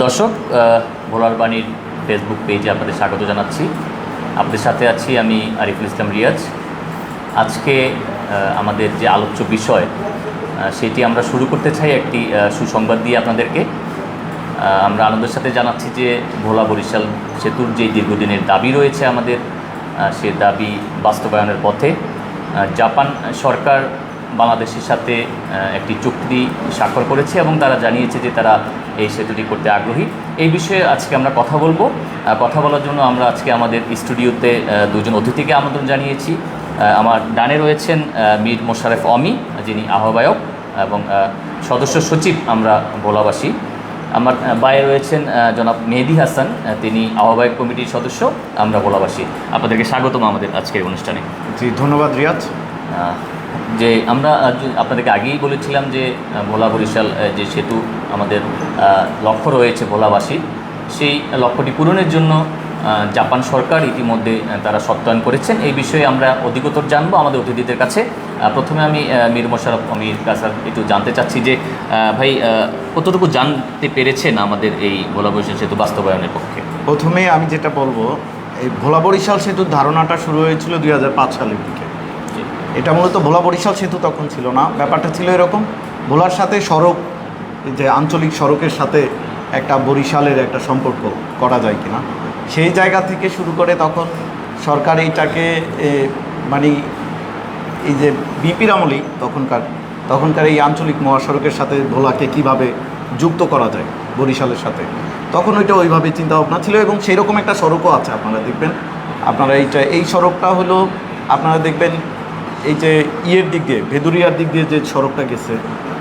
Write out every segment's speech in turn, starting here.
দর্শক, ভোলার বাণীর ফেসবুক পেজে আপনাদের স্বাগত জানাচ্ছি। আপনাদের সাথে আছি আমি আরিফুল ইসলাম রিয়াজ। আজকে আমাদের যে আলোচ্য বিষয় সেটি আমরা শুরু করতে চাই একটি সুসংবাদ দিয়ে আপনাদেরকে। আমরা আনন্দের সাথে জানাচ্ছি যে ভোলা বরিশাল সেতুর যে দীর্ঘদিনের দাবি রয়েছে আমাদের, সে দাবি বাস্তবায়নের পথে। জাপান সরকার বাংলাদেশের সাথে একটি চুক্তি স্বাক্ষর করেছে এবং তারা জানিয়েছে যে তারা এই সেতুটি করতে আগ্রহী। এই বিষয়ে আজকে আমরা কথা বলবো। কথা বলার জন্য আমরা আজকে আমাদের স্টুডিওতে দুজন অতিথিকে আমন্ত্রণ জানিয়েছি। আমার ডানে রয়েছেন মীর মোশাররফ অমি, যিনি আহ্বায়ক এবং সদস্য সচিব আমরা ভোলাবাসী। আমার বায়ে রয়েছেন জনাব মেহেদি হাসান, তিনি আহ্বায়ক কমিটির সদস্য, আমরা ভোলাবাসী। আপনাদেরকে স্বাগতম আমাদের আজকের অনুষ্ঠানে। জি, ধন্যবাদ রিয়াজ। যে আমরা আপনাদেরকে আগেই বলেছিলাম যে ভোলা বরিশাল যে সেতু আমাদের লক্ষ্য রয়েছে ভোলাবাসী, সেই লক্ষ্যটি পূরণের জন্য জাপান সরকার ইতিমধ্যে তারা সত্যায়ন করেছেন। এই বিষয়ে আমরা অধিকতর জানবো আমাদের অতিথিদের কাছে। প্রথমে আমি মীর মোশাররফ অমির কাছে একটু জানতে চাচ্ছি যে ভাই, কতটুকু জানতে পেরেছেন আমাদের এই ভোলা বরিশাল সেতু বাস্তবায়নের পক্ষে? প্রথমে আমি যেটা বলবো, এই ভোলা বরিশাল সেতুর ধারণাটা শুরু হয়েছিল 2005 সালের দিকে। এটা মূলত ভোলা বরিশাল সেতু তখন ছিল না, ব্যাপারটা ছিল এরকম, ভোলার সাথে সড়ক, যে আঞ্চলিক সড়কের সাথে একটা বরিশালের একটা সম্পর্ক করা যায় কিনা, সেই জায়গা থেকে শুরু করে তখন সরকার এইটাকে মানে এই যে বিপির আমলি তখনকার এই আঞ্চলিক মহাসড়কের সাথে ভোলাকে কিভাবে যুক্ত করা যায় বরিশালের সাথে, তখন ওইটা ওইভাবে চিন্তাভাবনা ছিল। এবং সেই রকম একটা সড়কও আছে, আপনারা দেখবেন। আপনারা এই সড়কটা হলো, আপনারা দেখবেন এই যে ইয়ের দিক দিয়ে, ভেদুরিয়ার দিক দিয়ে যে সড়কটা গেছে,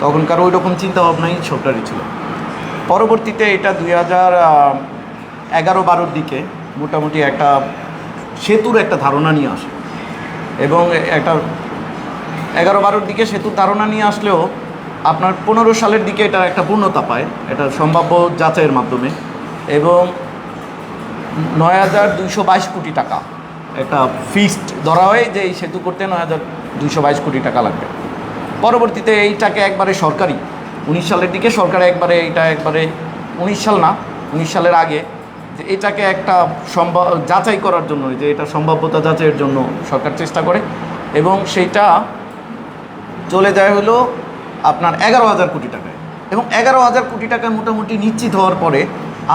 তখনকার ওই রকম চিন্তাভাবনাই সরকারই ছিল। পরবর্তীতে এটা 2011-12 দিকে মোটামুটি একটা সেতুর একটা ধারণা নিয়ে আসে, এবং একটা 11-12 দিকে সেতুর ধারণা নিয়ে আসলেও আপনার 15 সালের দিকে এটা একটা পূর্ণতা পায়, এটা সম্ভাব্য যাচাইয়ের মাধ্যমে, এবং 9,222 কোটি টাকা একটা ফিক্সড ধরা হয় যে এই সেতু করতে 9,222 কোটি টাকা লাগবে। পরবর্তীতে এইটাকে একবারে সরকারি 19 সালের দিকে সরকার একবারে 19 সাল না, 19 সালের আগে, যে এটাকে একটা যাচাই করার জন্য, যে এটা সম্ভাব্যতা যাচাইয়ের জন্য সরকার চেষ্টা করে, এবং সেইটা চলে যায় হলো আপনার 11,000 কোটি টাকায়। এবং 11,000 কোটি টাকা মোটামুটি নিশ্চিত হওয়ার পরে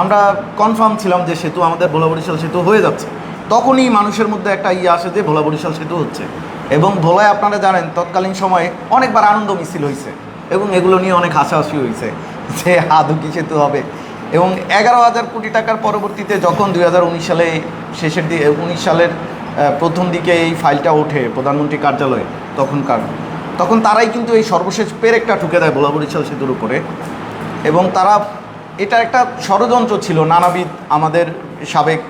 আমরা কনফার্ম ছিলাম যে সেতু আমাদের ভোলা বরিশাল সেতু হয়ে যাচ্ছে। তখনই মানুষের মধ্যে একটা আসে যে ভোলা বরিশাল সেতু হচ্ছে। এবং ভোলায় আপনারা জানেন তৎকালীন সময়ে অনেকবার আনন্দ মিছিল হয়েছে, এবং এগুলো নিয়ে অনেক হাসাহাসি হয়েছে যে আদৌ কি সেতু হবে। এবং 11,000 কোটি টাকার পরবর্তীতে যখন 2019 সালে শেষের দিকে, 19 সালের প্রথম দিকে এই ফাইলটা ওঠে প্রধানমন্ত্রী কার্যালয়ে, তখন তারাই কিন্তু এই সর্বশেষ পেরেকটা ঠুকে দেয় ভোলা বরিশাল সেতুর উপরে। এবং তারা, এটা একটা ষড়যন্ত্র ছিল নানাবিধ, আমাদের সাবেক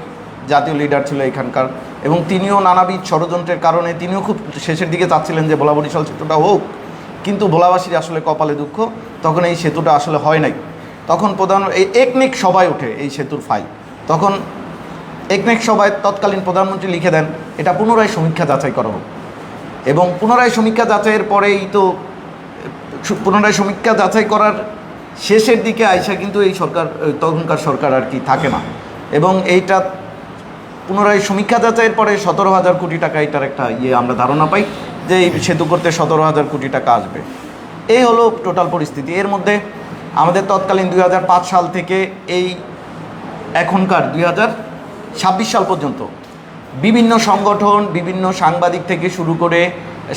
জাতীয় লিডার ছিল এখানকার, এবং তিনিও নানাবিধ ষড়যন্ত্রের কারণে তিনিও খুব শেষের দিকে চাচ্ছিলেন যে ভোলা বরিশাল সেতুটা হোক, কিন্তু ভোলাবাসীর আসলে কপালে দুঃখ, তখন এই সেতুটা আসলে হয় নাই। তখন এই একনেক সভায় ওঠে এই সেতুর ফাইল, তখন একনেক সভায় তৎকালীন প্রধানমন্ত্রী লিখে দেন এটা পুনরায় সমীক্ষা যাচাই করা হোক। এবং পুনরায় সমীক্ষা যাচাইয়ের পরেই তো, পুনরায় সমীক্ষা যাচাই করার শেষের দিকে আইসা কিন্তু এই সরকার, তখনকার সরকার আর কি থাকে না, এবং এইটা পুনরায় সমীক্ষা যাচাইয়ের পরে 17,000 কোটি টাকা এটার একটা আমরা ধারণা পাই যে এই সেতু করতে 17,000 কোটি টাকা আসবে। এই হলো টোটাল পরিস্থিতি। এর মধ্যে আমাদের তৎকালীন 2005 সাল থেকে এই এখনকার 2026 সাল পর্যন্ত বিভিন্ন সংগঠন, বিভিন্ন সাংবাদিক থেকে শুরু করে,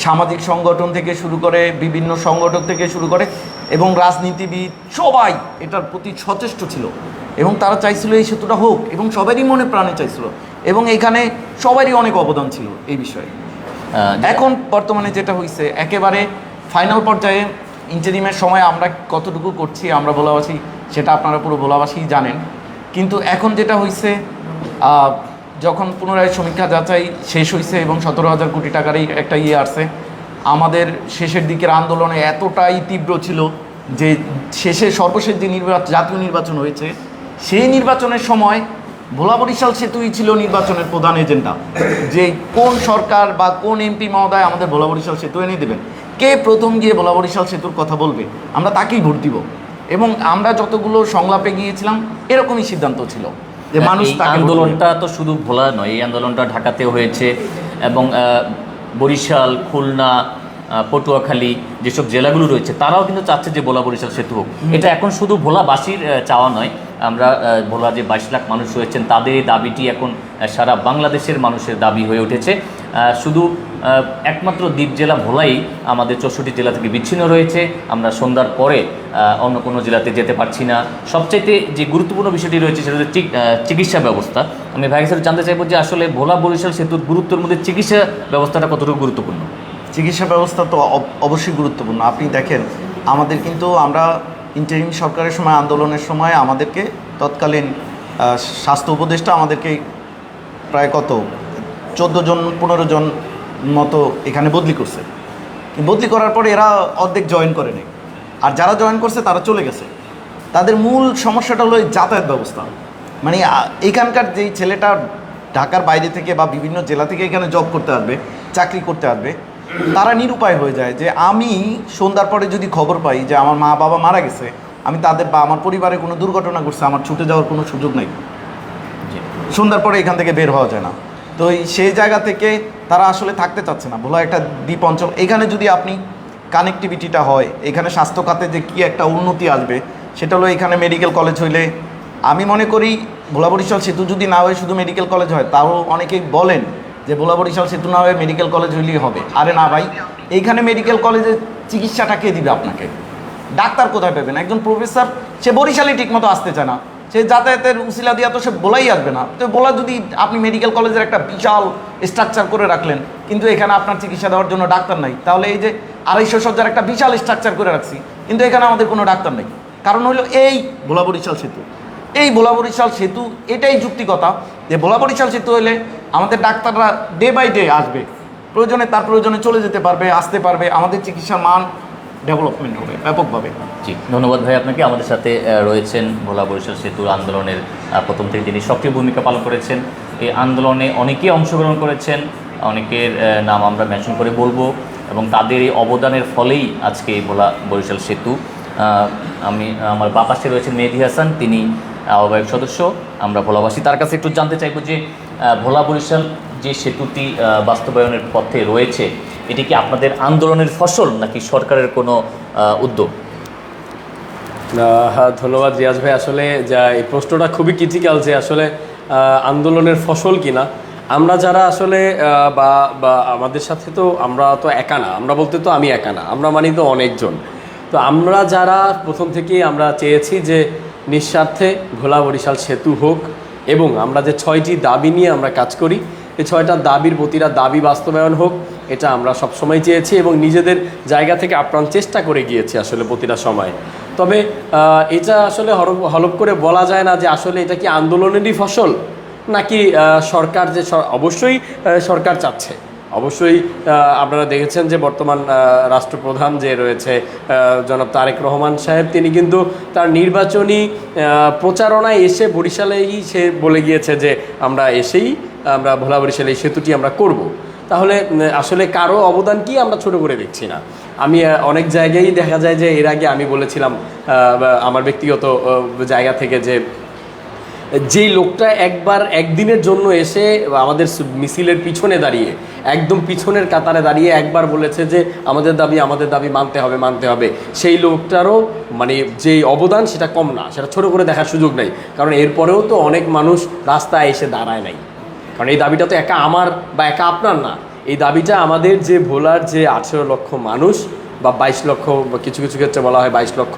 সামাজিক সংগঠন থেকে শুরু করে, বিভিন্ন সংগঠক থেকে শুরু করে, এবং রাজনীতিবিদ সবাই এটার প্রতি সচেষ্ট ছিল, এবং তারা চাইছিল এই সেতুটা হোক, এবং সবারই মনে প্রাণে চাইছিল, এবং এখানে সবারই অনেক অবদান ছিল এই বিষয়ে। এখন বর্তমানে যেটা হয়েছে একেবারে ফাইনাল পর্যায়ে, ইন্টারিমের সময় আমরা কতটুকু করছি আমরা ভোলাবাসী, সেটা আপনারা পুরো ভোলাবাসী জানেন। কিন্তু এখন যেটা হয়েছে, যখন পুনরায় সমীক্ষা যাচাই শেষ হয়েছে এবং 17,000 কোটি টাকারই একটা আসছে, আমাদের শেষের দিকের আন্দোলনে এতটাই তীব্র ছিল যে সর্বশেষ যে জাতীয় নির্বাচন হয়েছে, সেই নির্বাচনের সময় ভোলা বরিশাল সেতুই ছিল নির্বাচনের প্রধান এজেন্ডা, যে কোন সরকার বা কোন এমপি মহোদয় আমাদের ভোলা বরিশাল সেতু এনে দেবেন, কে প্রথম গিয়ে ভোলা বরিশাল সেতুর কথা বলবে, আমরা তাকেই ভোট দিব। এবং আমরা যতগুলো সংলাপে গিয়েছিলাম এরকমই সিদ্ধান্ত ছিল যে মানুষ এই আন্দোলনটা তো শুধু ভোলা নয়, এই আন্দোলনটা ঢাকাতেও হয়েছে এবং বরিশাল, খুলনা, পটুয়াখালী যেসব জেলাগুলো রয়েছে তারাও কিন্তু চাচ্ছে যে ভোলা বরিশাল সেতু হোক। এটা এখন শুধু ভোলাবাসীর চাওয়া নয়, আমরা ভোলা যে 22 লাখ মানুষ রয়েছেন তাদের এই দাবিটি এখন সারা বাংলাদেশের মানুষের দাবি হয়ে উঠেছে। শুধু একমাত্র দ্বীপ জেলা ভোলাই আমাদের 64 জেলা থেকে বিচ্ছিন্ন রয়েছে। আমরা সন্ধ্যার পরে অন্য কোনো জেলাতে যেতে পারছি না। সবচাইতে যে গুরুত্বপূর্ণ বিষয়টি রয়েছে সেটা হচ্ছে চিকিৎসা ব্যবস্থা। আমি ভাই স্যার জানতে চাইবো যে আসলে ভোলা বরিশাল সেতুর গুরুত্বের মধ্যে চিকিৎসা ব্যবস্থাটা কতটুকু গুরুত্বপূর্ণ? চিকিৎসা ব্যবস্থা তো অবশ্যই গুরুত্বপূর্ণ। আপনি দেখেন আমাদের কিন্তু আমরা ইন্টারিম সরকারের সময়, আন্দোলনের সময় আমাদেরকে তৎকালীন স্বাস্থ্য উপদেষ্টা আমাদেরকে প্রায় 14 জন 15 জন মতো এখানে বদলি করছে। বদলি করার পরে এরা অর্ধেক জয়েন করে নেই, আর যারা জয়েন করছে তারা চলে গেছে। তাদের মূল সমস্যাটা হলো যাতায়াত ব্যবস্থা। মানে এখানকার যেই ছেলেটা ঢাকার বাইরে থেকে বা বিভিন্ন জেলা থেকে এখানে জব করতে আসবে, চাকরি করতে আসবে, তারা নিরুপায় হয়ে যায় যে আমি সন্ধ্যার পরে যদি খবর পাই যে আমার মা বাবা মারা গেছে, আমি তাদের বা আমার পরিবারে কোনো দুর্ঘটনা ঘটছে, আমার ছুটে যাওয়ার কোনো সুযোগ নেই। সন্ধ্যার পরে এখান থেকে বের হওয়া যায় না। তো সেই জায়গা থেকে তারা আসলে থাকতে চাচ্ছে না। ভোলা একটা দ্বীপ অঞ্চল, এখানে যদি আপনি কানেক্টিভিটিটা হয়, এখানে স্বাস্থ্য খাতে যে কী একটা উন্নতি আসবে সেটা হলো এখানে মেডিকেল কলেজ হইলে, আমি মনে করি ভোলা বরিশাল সেতু যদি না হয়ে শুধু মেডিকেল কলেজ হয়, তাও অনেকেই বলেন যে ভোলা বরিশাল সেতু না হয়ে মেডিকেল কলেজ হইলেই হবে। আরে না ভাই, এইখানে মেডিকেল কলেজে চিকিৎসাটা কে দিবে আপনাকে? ডাক্তার কোথায় পাবেন? একজন প্রফেসর সে বরিশালে ঠিকমতো আসতে চায় না, সে যাতায়াতের উসিলা দিয়া তো সে বলাই আসবে না। তো বলা যদি আপনি মেডিকেল কলেজের একটা বিশাল স্ট্রাকচার করে রাখলেন, কিন্তু এখানে আপনার চিকিৎসা দেওয়ার জন্য ডাক্তার নাই, তাহলে এই যে 250 সজ্জার একটা বিশাল স্ট্রাকচার করে রাখছি, কিন্তু এখানে আমাদের কোনো ডাক্তার নেই। কারণ হলো এই ভোলা বরিশাল সেতু। এই ভোলা বরিশাল সেতু এটাই যুক্তিকতা যে ভোলা বরিশাল সেতু হলে আমাদের ডাক্তাররা ডে বাই ডে আসবে, তার প্রয়োজনে চলে যেতে পারবে, আসতে পারবে, আমাদের চিকিৎসার মান ডেভেলপমেন্ট হবে ব্যাপকভাবে। জি, ধন্যবাদ ভাই আপনাকে। আমাদের সাথে রয়েছেন ভোলা বরিশাল সেতুর আন্দোলনের প্রথম থেকে যিনি সক্রিয় ভূমিকা পালন করেছেন। এই আন্দোলনে অনেকেই অংশগ্রহণ করেছেন, অনেকের নাম আমরা মেনশন করে বলবো, এবং তাদের এই অবদানের ফলেই আজকে এই ভোলা বরিশাল সেতু। আমি আমার বাপাশে রয়েছেন মেহেদি হাসান, তিনি আহ্বায়ক সদস্য। আমরা ভোলাবাসী তার কাছে একটু জানতে চাইবো যে ভোলা বরিশাল যে সেতুটি বাস্তবায়নের পথে রয়েছে, এটি কি আপনাদের আন্দোলনের ফসল নাকি সরকারের কোনো উদ্যোগ? হ্যাঁ, ধন্যবাদ রিয়াজ ভাই। আসলে যা এই প্রশ্নটা খুবই ক্রিটিক্যাল যে আসলে আন্দোলনের ফসল কিনা। আমরা যারা আসলে বা আমাদের সাথে তো আমরা তো একা না, আমরা বলতে তো আমি একা না, আমরা মানি তো অনেকজন। তো আমরা যারা প্রথম থেকেই আমরা চেয়েছি যে নিঃস্বার্থে ভোলা বরিশাল সেতু হোক, এবং আমরা যে 6টি দাবি নিয়ে আমরা কাজ করি, এই 6টা দাবির প্রতিটা দাবি বাস্তবায়ন হোক, এটা আমরা সবসময় চেয়েছি এবং নিজেদের জায়গা থেকে আপ্রাণ চেষ্টা করে গিয়েছি আসলে প্রতিটা সময়। তবে এটা আসলে হলফ করে বলা যায় না যে আসলে এটা কি আন্দোলনেরই ফসল নাকি সরকার যে অবশ্যই সরকার চাচ্ছে। অবশ্যই আপনারা দেখেছেন যে বর্তমান রাষ্ট্রপ্রধান যে রয়েছে জনাব তারেক রহমান সাহেব, তিনি কিন্তু তার নির্বাচনী প্রচারণায় এসে বরিশালেই সে বলে গিয়েছে যে আমরা ভোলা বরিশাল এই সেতুটি আমরা করব। তাহলে আসলে কারো অবদান কি আমরা ছোট করে দেখছি না। আমি অনেক জায়গায় দেখা যায় যে এর আগে আমি বলেছিলাম আমার ব্যক্তিগত জায়গা থেকে যেই লোকটা একদিনের জন্য এসে আমাদের মিছিলের পিছনে দাঁড়িয়ে, একদম পিছনের কাতারে দাঁড়িয়ে একবার বলেছে যে আমাদের দাবি মানতে হবে, সেই লোকটারও মানে যেই অবদান সেটা কম না, সেটা ছোট করে দেখার সুযোগ নেই। কারণ এরপরেও তো অনেক মানুষ রাস্তায় এসে দাঁড়ায় নাই। কারণ এই দাবিটা তো একা আমার বা একা আপনার না, এই দাবিটা আমাদের যে ভোলার যে 18 লক্ষ মানুষ বা 22 লক্ষ, কিছু কিছু ক্ষেত্রে বলা হয় 22 লক্ষ,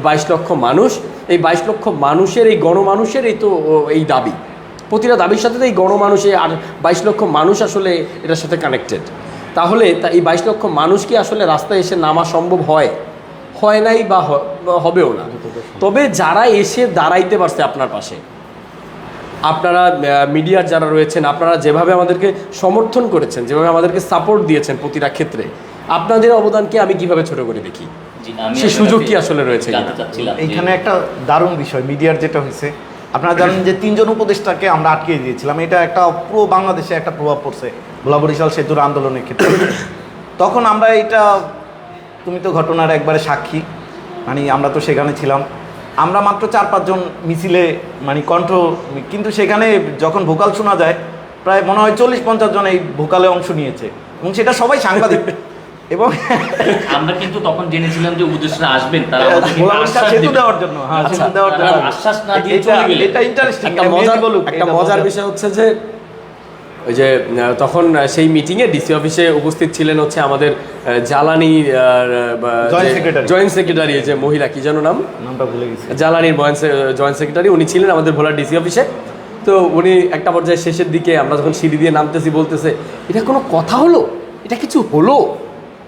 22 লক্ষ মানুষ, এই 22 লক্ষ মানুষের এই গণমানুষের এই তো এই দাবি, প্রতিটা দাবির সাথে তো এই গণমানুষে আর 22 লক্ষ মানুষ আসলে এটার সাথে কানেক্টেড। তাহলে এই 22 লক্ষ মানুষ কি আসলে রাস্তায় এসে নামা সম্ভব হয় নাই বা হবেও না। তবে যারা এসে দাঁড়াইতে পারছে আপনার পাশে, আপনারা মিডিয়ার যারা রয়েছেন, আপনারা যেভাবে আমাদেরকে সমর্থন করেছেন, যেভাবে আমাদেরকে সাপোর্ট দিয়েছেন প্রতিটা ক্ষেত্রে, আপনাদের অবদানকে আমি কিভাবে ছোট করে দেখি, সেই সুযোগ কি আসলে রয়েছে? এইখানে একটা দারুণ বিষয় মিডিয়ার যেটা হয়েছে, আপনারা জানেন যে 3 জন উপদেষ্টাকে আমরা আটকে দিয়েছিলাম। এটা একটা পুরো বাংলাদেশে একটা প্রভাব পড়ছে ভোলা বরিশাল সেতুর আন্দোলনের ক্ষেত্রে। তখন আমরা তুমি তো ঘটনার একবারে সাক্ষী, মানে আমরা তো সেখানে ছিলাম, আমরা মাত্র 4-5 জন মিছিলে মানে কণ্ঠ, কিন্তু সেখানে যখন ভোকাল শোনা যায় প্রায় মনে হয় 40-50 জন এই ভোকালে অংশ নিয়েছে, এবং সেটা সবাই সাংবাদিক। এবং আমরা কিন্তু তখন জেনেছিলাম যে উপদেষ্টা আসবেন, তারা আমাদেরকে আশ্বাস সেতু দিবেন। দেওয়ার জন্য, হ্যাঁ আচ্ছা, সেতু দেওয়ার তারা জন্য আশ্বাস না দিয়ে চলে গেলেন। এটা ইন্টারেস্টিং। একটা মজার বিষয় হচ্ছে যে ওই যে তখন সেই মিটিংয়ে ডিসি অফিসে উপস্থিত ছিলেন হচ্ছে আমাদের জ্বালানি জয়েন্ট সেক্রেটারি, যে মহিলা কি যেন নামটা ভুলে গেছি, জ্বালানির জয়েন্ট সেক্রেটারি, উনি ছিলেন আমাদের ভোলার ডিসি অফিসে। তো উনি একটা পর্যায়ে শেষের দিকে আমরা যখন সিঁড়ি দিয়ে নামতেছি বলতেছে, এটা কোনো কথা হলো, এটা কিছু হলো?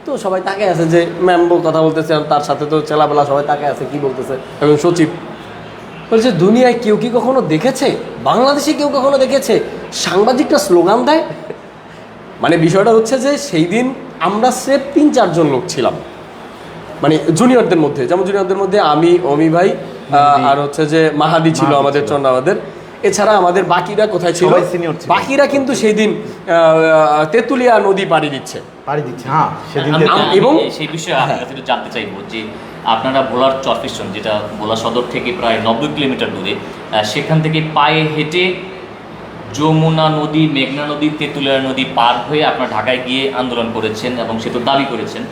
তো সবাই তাকে আছে যে ম্যাম কথা বলতেছে, তার সাথে তো চেলাবেলা সবাই তাকে আছে কি বলতেছে, এবং সচিব বলছে দুনিয়ায় কেউ কি কখনো দেখেছে, বাংলাদেশে কেউ কখনো দেখেছে সাংবাদিকরা স্লোগান দেয়? মানে বিষয়টা হচ্ছে যে সেই দিন আমরা স্রেফ 3-4 জন লোক ছিলাম, মানে জুনিয়রদের মধ্যে, যেমন জুনিয়রদের মধ্যে আমি, অমি ভাই, আর হচ্ছে যে মাহাদি ছিল আমাদের চন্দ্রাবাদের। এছাড়া আমাদের বাকিরা কোথায় ছিল? বাকিরা কিন্তু সেই দিন তেঁতুলিয়া নদী পাড়ি দিচ্ছে। হ্যাঁ সেদিন। এবং সেই বিষয়ে আপনার কাছে একটু জানতে চাইবো যে আপনারা ভোলার চরফিশন, যেটা ভোলা সদর থেকে প্রায় 90 কিলোমিটার দূরে, সেখান থেকে পায়ে হেঁটে যমুনা নদী, মেঘনা নদী, তেঁতুলিয়া নদী পার হয়ে আপনারা ঢাকায় গিয়ে আন্দোলন করেছেন এবং সেটা দাবি করেছেন।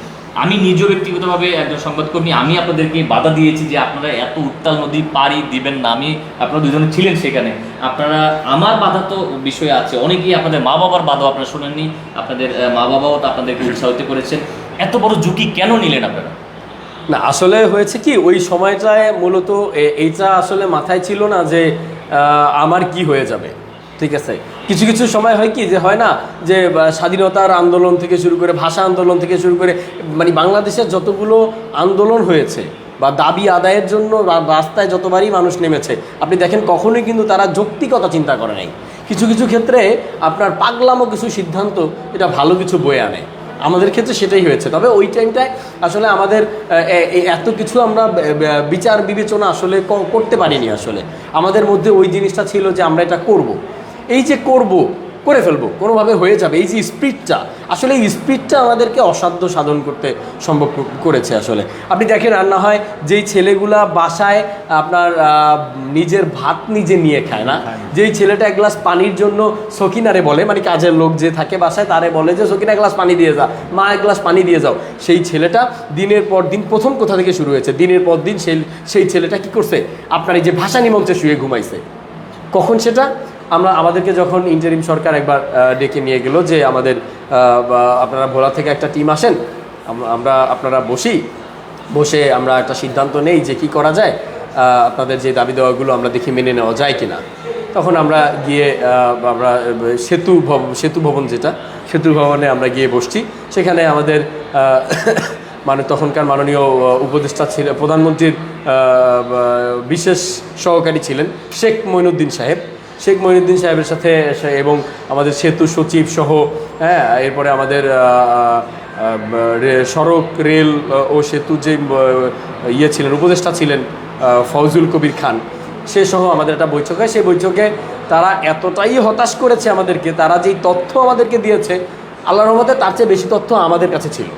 আমি নিজেও ব্যক্তিগতভাবে একজন সংবাদকর্মী, আমি আপনাদেরকে বাধা দিয়েছি যে আপনারা এত উত্তাল নদী পাড়ি দিবেন না। আমি আপনারা দুজনে ছিলেন সেখানে, আপনারা, আমার বাধা তো বিষয় আছে, অনেকেই আপনাদের মা বাবার বাধাও আপনারা শোনেননি, আপনাদের মা বাবাও তো আপনাদেরকে উৎসাহিত করেছেন। এত বড় ঝুঁকি কেন নিলেন আপনারা? না, আসলে হয়েছে কি, ওই সময়টায় মূলত এইটা আসলে মাথায় ছিল না যে আমার কি হয়ে যাবে। ঠিক আছে, কিছু কিছু সময় হয় কি, যে হয় না যে স্বাধীনতার আন্দোলন থেকে শুরু করে, ভাষা আন্দোলন থেকে শুরু করে, মানে বাংলাদেশের যতগুলো আন্দোলন হয়েছে বা দাবি আদায়ের জন্য রাস্তায় যতবারই মানুষ নেমেছে, আপনি দেখেন কখনোই কিন্তু তারা যৌক্তিকতা চিন্তা করে নাই। কিছু কিছু ক্ষেত্রে আপনার পাগলামো কিছু সিদ্ধান্ত এটা ভালো কিছু বয়ে আনে। আমাদের ক্ষেত্রে সেটাই হয়েছে। তবে ওই টাইমটায় আসলে আমাদের এত কিছু আমরা বিচার বিবেচনা আসলে করতে পারিনি। আসলে আমাদের মধ্যে ওই জিনিসটা ছিল যে আমরা এটা করব, এই যে করে ফেলবো, কোনোভাবে হয়ে যাবে, এই যে স্পিডটা, আসলে এই স্পিডটা আমাদেরকে অসাধ্য সাধন করতে সম্ভব করেছে। আসলে আপনি দেখেন, রান্না হয় যেই ছেলেগুলা বাসায় আপনার নিজের ভাত নিজে নিয়ে খায় না, যেই ছেলেটা এক গ্লাস পানির জন্য সকিনারে বলে, মানে কাজের লোক যে থাকে বাসায় তারে বলে যে সকিনা এক গ্লাস পানি দিয়ে যা, মা এক গ্লাস পানি দিয়ে যাও, সেই ছেলেটা দিনের পর দিন, প্রথম কোথা থেকে শুরু হয়েছে, দিনের পর দিন সেই ছেলেটা কি করছে, আপনার এই যে ভাসানী মঞ্চে শুয়ে ঘুমাইছে। কখন সেটা? আমাদেরকে যখন ইন্টারিম সরকার একবার ডেকে নিয়ে গেল যে আমাদের আপনারা ভোলা থেকে একটা টিম আসেন, আপনারা বসে আমরা একটা সিদ্ধান্ত নেই যে কি করা যায়, আপনাদের যে দাবি দেওয়াগুলো আমরা দেখি মেনে নেওয়া যায় কিনা। তখন আমরা গিয়ে আমরা সেতু ভবন, যেটা সেতু ভবনে আমরা গিয়ে বসছি। সেখানে আমাদের তখনকার মাননীয় উপদেষ্টা ছিলেন, প্রধানমন্ত্রীর বিশেষ সহকারী ছিলেন শেখ মঈনুদ্দিন সাহেবের সাথে, এবং আমাদের সেতু সচিব সহ, হ্যাঁ, এরপরে আমাদের সড়ক, রেল ও সেতু যে ছিলেন, উপদেষ্টা ছিলেন ফজলুল কবির খান, সে সহ আমাদের একটা বৈঠক হয়। সেই বৈঠকে তারা এতটাই হতাশ করেছে আমাদেরকে, তারা যেই তথ্য আমাদেরকে দিয়েছে, আল্লাহর রহমতে তার চেয়ে বেশি তথ্য আমাদের কাছে ছিল।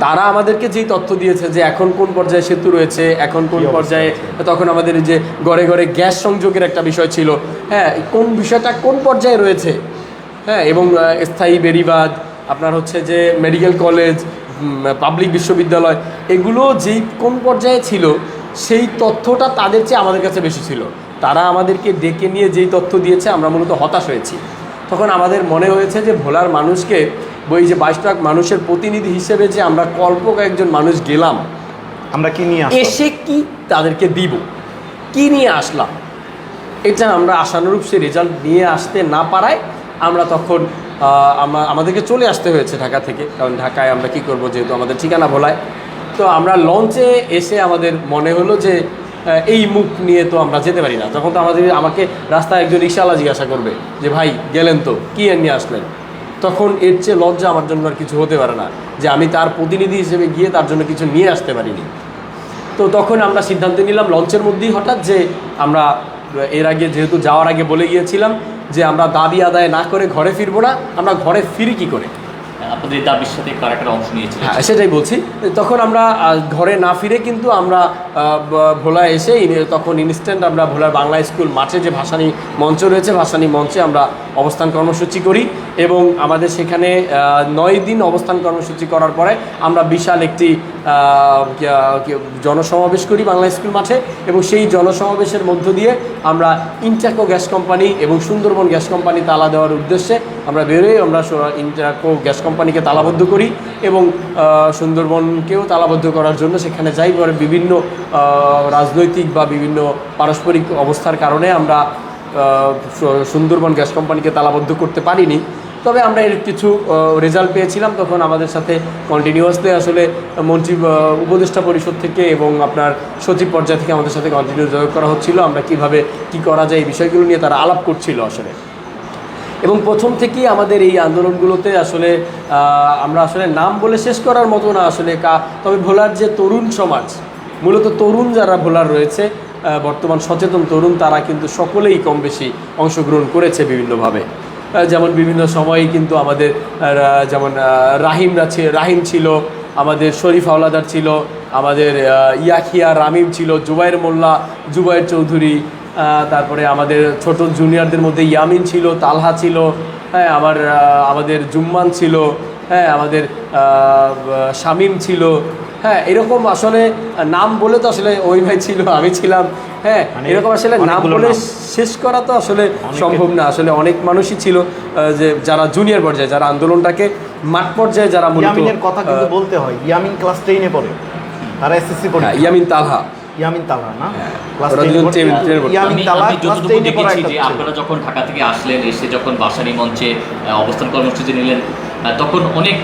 তারা আমাদেরকে যেই তথ্য দিয়েছে যে এখন কোন পর্যায়ে সেতু রয়েছে, এখন কোন পর্যায়ে, তখন আমাদের যে ঘরে ঘরে গ্যাস সংযোগের একটা বিষয় ছিল, হ্যাঁ, কোন বিষয়টা কোন পর্যায়ে রয়েছে, হ্যাঁ, এবং স্থায়ী বেড়িবাঁধ, আপনার হচ্ছে যে মেডিকেল কলেজ, পাবলিক বিশ্ববিদ্যালয়, এগুলো যেই কোন পর্যায়ে ছিল, সেই তথ্যটা তাদের চেয়ে আমাদের কাছে বেশি ছিল। তারা আমাদেরকে ডেকে নিয়ে যেই তথ্য দিয়েছে, আমরা মূলত হতাশ হয়েছি। তখন আমাদের মনে হয়েছে যে ভোলার মানুষকে, ওই যে 22 লাখ মানুষের প্রতিনিধি হিসেবে যে আমরা একজন মানুষ গেলাম, আমরা কি নিয়ে এসে কি তাদেরকে দিব, কি নিয়ে আসলাম, এটা আমরা আশানুরূপ সে রেজাল্ট নিয়ে আসতে না পারায় আমরা তখন আমাদেরকে চলে আসতে হয়েছে ঢাকা থেকে। কারণ ঢাকায় আমরা কি করব, যেহেতু আমাদের ঠিকানা ভোলায়। তো আমরা লঞ্চে এসে আমাদের মনে হলো যে এই মুখ নিয়ে তো আমরা যেতে পারি না। তখন তো আমাকে রাস্তায় একজন রিকশাওয়ালা জিজ্ঞাসা করবে যে ভাই গেলেন তো, কি নিয়ে আসলেন? তখন এর চেয়ে লজ্জা আমার জন্য আর কিছু হতে পারে না যে আমি তার প্রতিনিধি হিসেবে গিয়ে তার জন্য কিছু নিয়ে আসতে পারিনি। তো তখন আমরা সিদ্ধান্ত নিলাম লঞ্চের মধ্যেই হঠাৎ, যে আমরা এর আগে যেহেতু যাওয়ার আগে বলে গিয়েছিলাম যে আমরা দাবি আদায় না করে ঘরে ফিরবো না, আমরা ঘরে ফিরি কী করে। আপনাদের এই দাবির সাথে কারা কারা অংশ নিয়েছিলেন? হ্যাঁ, সেটাই বলছি। তখন আমরা ঘরে না ফিরে কিন্তু আমরা ভোলা এসে তখন ইনস্ট্যান্ট আমরা ভোলার বাংলা স্কুল মাঠে যে ভাসানী মঞ্চ রয়েছে, ভাসানী মঞ্চে আমরা অবস্থান কর্মসূচি করি এবং আমাদের সেখানে 9 দিন অবস্থান কর্মসূচি করার পরে আমরা বিশাল একটি জনসমাবেশ করি বাংলা স্কুল মাঠে এবং সেই জনসমাবেশের মধ্য দিয়ে আমরা ইন্টারকো গ্যাস কোম্পানি এবং সুন্দরবন গ্যাস কোম্পানি তালা দেওয়ার উদ্দেশ্যে আমরা বেরোই। আমরা ইন্টারকো গ্যাস কোম্পানিকে তালাবদ্ধ করি এবং সুন্দরবনকেও তালাবদ্ধ করার জন্য সেখানে যাই। পরে বিভিন্ন রাজনৈতিক বা বিভিন্ন পারস্পরিক অবস্থার কারণে আমরা সুন্দরবন গ্যাস কোম্পানিকে তালাবদ্ধ করতে পারিনি, তবে আমরা এর কিছু রেজাল্ট পেয়েছিলাম। তখন আমাদের সাথে কন্টিনিউয়াসলি আসলে মন্ত্রী উপদেষ্টা পরিষদ থেকে এবং আপনার সচিব পর্যায় থেকে আমাদের সাথে কন্টিনিউ যোগাযোগ করা হচ্ছিল, আমরা কিভাবে কি করা যায় এই বিষয়গুলো নিয়ে তারা আলাপ করছিল আসলে। এবং প্রথম থেকেই আমাদের এই আন্দোলনগুলোতে আসলে আমরা আসলে নাম বলে শেষ করার মতো না আসলে তবে ভোলার যে তরুণ সমাজ, মূলত তরুণ যারা ভোলার রয়েছে বর্তমান সচেতন তরুণ, তারা কিন্তু সকলেই কম বেশি অংশগ্রহণ করেছে বিভিন্নভাবে। যেমন বিভিন্ন সময়ে কিন্তু আমাদের যেমন রাহিম ছিল, আমাদের শরীফ হাওলাদার ছিল, আমাদের ইয়াহিয়া রামিম ছিল, জুবাইর মোল্লা, জুবাইর চৌধুরী, তারপরে আমাদের ছোট জুনিয়রদের মধ্যে ইয়ামিন ছিল, তালহা ছিল, হ্যাঁ আমাদের জুম্মান ছিল, হ্যাঁ আমাদের শামীম ছিল, হ্যাঁ এরকম আসলে নাম বলে তো আসলে ওই ভাই ছিল, আমি ছিলাম, হ্যাঁ এরকম আসলে নাম বলে শেষ করা তো আসলে সম্ভব না। আসলে অনেক মানুষই ছিল যে যারা জুনিয়র পর্যায়ে, যারা আন্দোলনটাকে মাঠ পর্যায়ে যারা ইয়ামিনের কথা কিন্তু বলতে হয়। ইয়ামিন ক্লাস 10 এ পড়ে, তারা এসএসসি পড়ে। ইয়ামিন তালহা না ক্লাস আমি যতটুকু দেখেছি যে আপনারা যখন ঢাকা থেকে আসলেন, এসে যখন ভাসানী মঞ্চে অবস্থান কর্মসূচি নিলেন, তখন অনেক